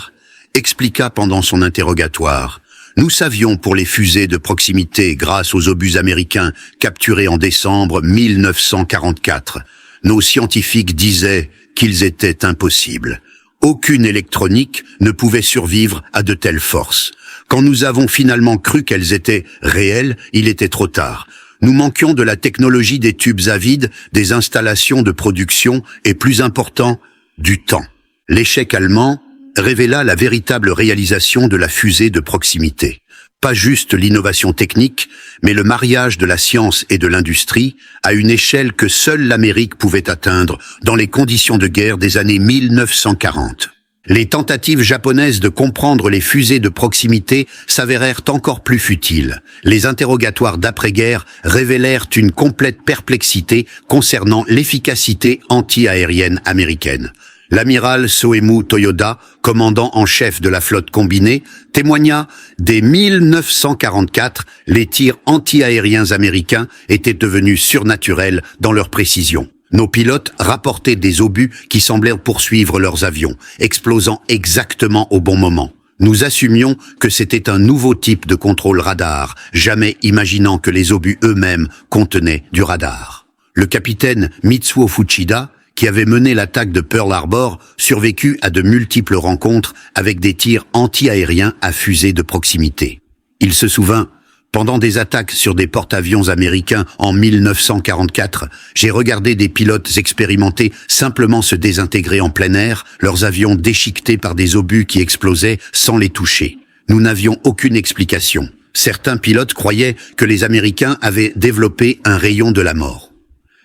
expliqua pendant son interrogatoire: « Nous savions pour les fusées de proximité grâce aux obus américains capturés en décembre 1944. Nos scientifiques disaient qu'ils étaient impossibles. Aucune électronique ne pouvait survivre à de telles forces. Quand nous avons finalement cru qu'elles étaient réelles, il était trop tard. Nous manquions de la technologie des tubes à vide, des installations de production et, plus important, du temps. » L'échec allemand révéla la véritable réalisation de la fusée de proximité. Pas juste l'innovation technique, mais le mariage de la science et de l'industrie à une échelle que seule l'Amérique pouvait atteindre dans les conditions de guerre des années 1940. Les tentatives japonaises de comprendre les fusées de proximité s'avérèrent encore plus futiles. Les interrogatoires d'après-guerre révélèrent une complète perplexité concernant l'efficacité anti-aérienne américaine. L'amiral Soemu Toyoda, commandant en chef de la flotte combinée, témoigna « Dès 1944, les tirs anti-aériens américains étaient devenus surnaturels dans leur précision. Nos pilotes rapportaient des obus qui semblaient poursuivre leurs avions, explosant exactement au bon moment. Nous assumions que c'était un nouveau type de contrôle radar, jamais imaginant que les obus eux-mêmes contenaient du radar. » Le capitaine Mitsuo Fuchida, qui avait mené l'attaque de Pearl Harbor, survécut à de multiples rencontres avec des tirs anti-aériens à fusées de proximité. Il se souvint: « Pendant des attaques sur des porte-avions américains en 1944, j'ai regardé des pilotes expérimentés simplement se désintégrer en plein air, leurs avions déchiquetés par des obus qui explosaient sans les toucher. Nous n'avions aucune explication. Certains pilotes croyaient que les Américains avaient développé un rayon de la mort. »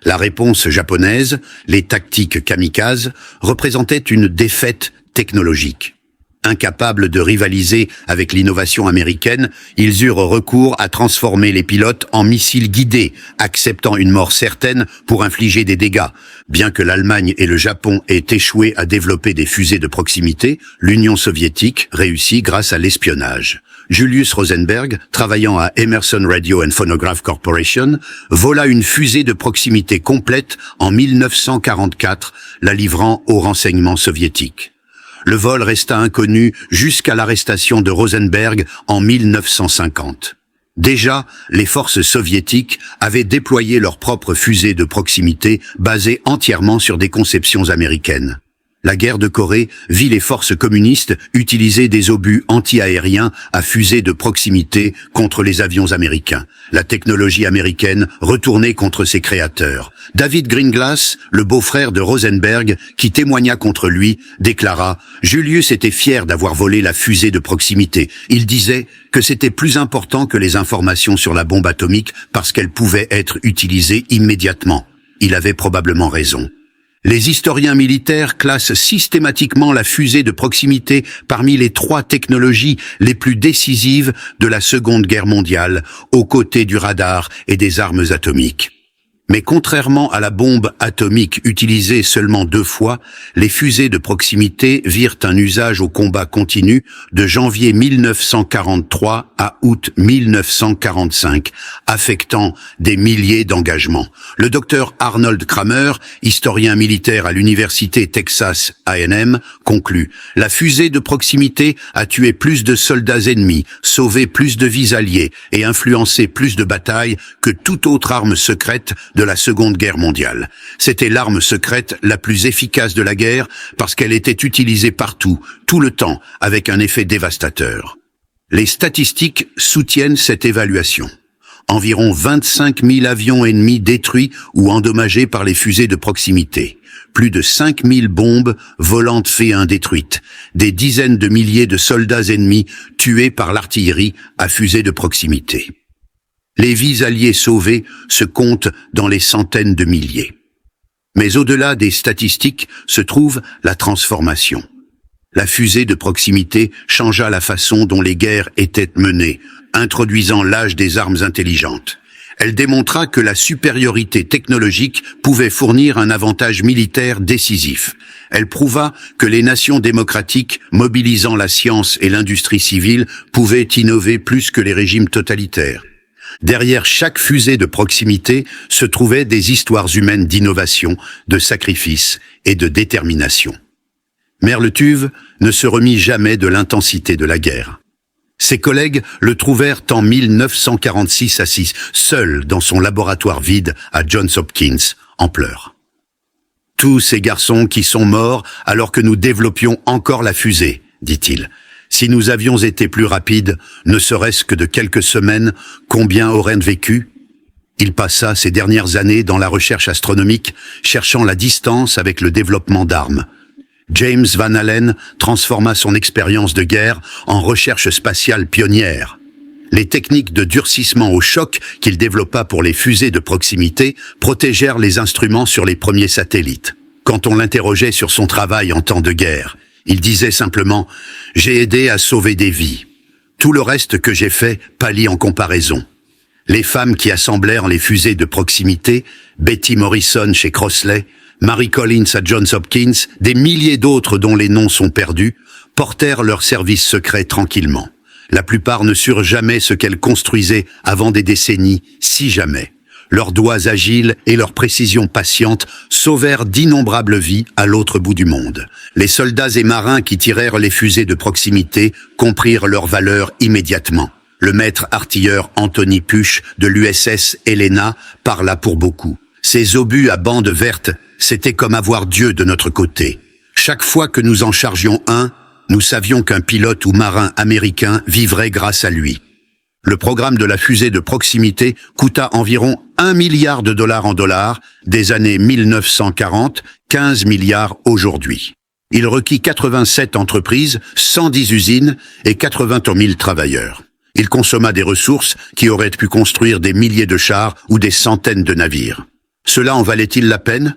La réponse japonaise, les tactiques kamikazes, représentait une défaite technologique. Incapables de rivaliser avec l'innovation américaine, ils eurent recours à transformer les pilotes en missiles guidés, acceptant une mort certaine pour infliger des dégâts. Bien que l'Allemagne et le Japon aient échoué à développer des fusées de proximité, l'Union soviétique réussit grâce à l'espionnage. Julius Rosenberg, travaillant à Emerson Radio and Phonograph Corporation, vola une fusée de proximité complète en 1944, la livrant aux renseignements soviétiques. Le vol resta inconnu jusqu'à l'arrestation de Rosenberg en 1950. Déjà, les forces soviétiques avaient déployé leurs propres fusées de proximité basées entièrement sur des conceptions américaines. La guerre de Corée vit les forces communistes utiliser des obus anti-aériens à fusée de proximité contre les avions américains. La technologie américaine retournée contre ses créateurs. David Greenglass, le beau-frère de Rosenberg, qui témoigna contre lui, déclara « Julius était fier d'avoir volé la fusée de proximité. Il disait que c'était plus important que les informations sur la bombe atomique parce qu'elle pouvait être utilisée immédiatement. Il avait probablement raison. » Les historiens militaires classent systématiquement la fusée de proximité parmi les 3 technologies les plus décisives de la Seconde Guerre mondiale, aux côtés du radar et des armes atomiques. Mais contrairement à la bombe atomique utilisée seulement 2 fois, les fusées de proximité virent un usage au combat continu de janvier 1943 à août 1945, affectant des milliers d'engagements. Le docteur Arnold Kramer, historien militaire à l'université Texas A&M, conclut « La fusée de proximité a tué plus de soldats ennemis, sauvé plus de vies alliées et influencé plus de batailles que toute autre arme secrète de la Seconde Guerre mondiale. C'était l'arme secrète la plus efficace de la guerre parce qu'elle était utilisée partout, tout le temps, avec un effet dévastateur. » Les statistiques soutiennent cette évaluation. Environ 25 000 avions ennemis détruits ou endommagés par les fusées de proximité. Plus de 5 000 bombes volantes F1 détruites. Des dizaines de milliers de soldats ennemis tués par l'artillerie à fusées de proximité. Les vies alliées sauvées se comptent dans les centaines de milliers. Mais au-delà des statistiques se trouve la transformation. La fusée de proximité changea la façon dont les guerres étaient menées, introduisant l'âge des armes intelligentes. Elle démontra que la supériorité technologique pouvait fournir un avantage militaire décisif. Elle prouva que les nations démocratiques, mobilisant la science et l'industrie civile, pouvaient innover plus que les régimes totalitaires. Derrière chaque fusée de proximité se trouvaient des histoires humaines d'innovation, de sacrifice et de détermination. Merletuve ne se remit jamais de l'intensité de la guerre. Ses collègues le trouvèrent en 1946 assis, seul dans son laboratoire vide à Johns Hopkins, en pleurs. « Tous ces garçons qui sont morts alors que nous développions encore la fusée, dit-il. Si nous avions été plus rapides, ne serait-ce que de quelques semaines, combien auraient vécu ? Il passa ses dernières années dans la recherche astronomique, cherchant la distance avec le développement d'armes. James Van Allen transforma son expérience de guerre en recherche spatiale pionnière. Les techniques de durcissement au choc qu'il développa pour les fusées de proximité protégèrent les instruments sur les premiers satellites. Quand on l'interrogeait sur son travail en temps de guerre, il disait simplement « J'ai aidé à sauver des vies. Tout le reste que j'ai fait pâlit en comparaison. » Les femmes qui assemblèrent les fusées de proximité, Betty Morrison chez Crossley, Mary Collins à Johns Hopkins, des milliers d'autres dont les noms sont perdus, portèrent leurs services secrets tranquillement. La plupart ne surent jamais ce qu'elles construisaient avant des décennies, si jamais. Leurs doigts agiles et leur précision patiente sauvèrent d'innombrables vies à l'autre bout du monde. Les soldats et marins qui tirèrent les fusées de proximité comprirent leur valeur immédiatement. Le maître artilleur Anthony Puch de l'USS Helena parla pour beaucoup. Ces obus à bandes vertes, c'était comme avoir Dieu de notre côté. Chaque fois que nous en chargions un, nous savions qu'un pilote ou marin américain vivrait grâce à lui. Le programme de la fusée de proximité coûta environ 1 milliard de dollars en dollars, des années 1940, 15 milliards aujourd'hui. Il requit 87 entreprises, 110 usines et 80 000 travailleurs. Il consomma des ressources qui auraient pu construire des milliers de chars ou des centaines de navires. Cela en valait-il la peine ?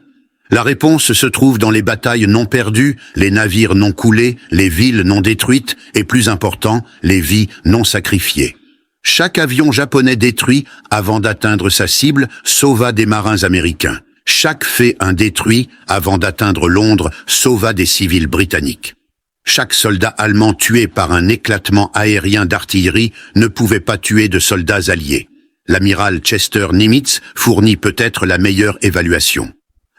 La réponse se trouve dans les batailles non perdues, les navires non coulés, les villes non détruites et, plus important, les vies non sacrifiées. Chaque avion japonais détruit avant d'atteindre sa cible sauva des marins américains. Chaque F1 détruit avant d'atteindre Londres sauva des civils britanniques. Chaque soldat allemand tué par un éclatement aérien d'artillerie ne pouvait pas tuer de soldats alliés. L'amiral Chester Nimitz fournit peut-être la meilleure évaluation.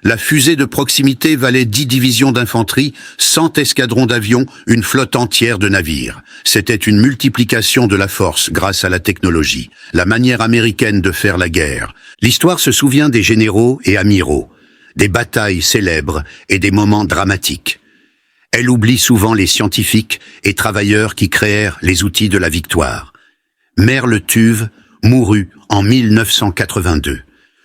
La fusée de proximité valait 10 divisions d'infanterie, 100 escadrons d'avions, une flotte entière de navires. C'était une multiplication de la force grâce à la technologie, la manière américaine de faire la guerre. L'histoire se souvient des généraux et amiraux, des batailles célèbres et des moments dramatiques. Elle oublie souvent les scientifiques et travailleurs qui créèrent les outils de la victoire. Merle Tuve mourut en 1982.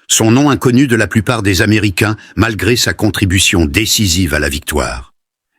Son nom inconnu de la plupart des Américains malgré sa contribution décisive à la victoire.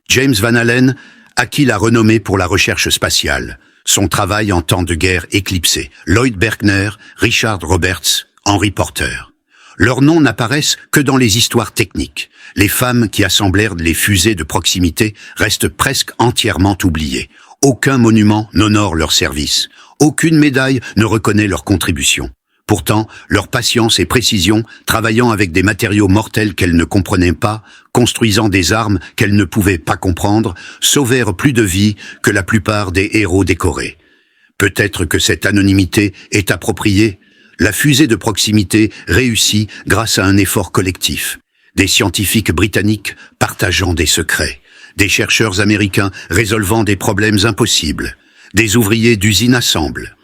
James Van Allen acquit la renommée pour la recherche spatiale, son travail en temps de guerre éclipsé. Lloyd Berkner, Richard Roberts, Henry Porter. Leurs noms n'apparaissent que dans les histoires techniques. Les femmes qui assemblèrent les fusées de proximité restent presque entièrement oubliées. Aucun monument n'honore leur service. Aucune médaille ne reconnaît leur contribution. Pourtant, leur patience et précision, travaillant avec des matériaux mortels qu'elles ne comprenaient pas, construisant des armes qu'elles ne pouvaient pas comprendre, sauvèrent plus de vies que la plupart des héros décorés. Peut-être que cette anonymité est appropriée. La fusée de proximité réussit grâce à un effort collectif. Des scientifiques britanniques partageant des secrets. Des chercheurs américains résolvant des problèmes impossibles. Des ouvriers d'usines assemblent.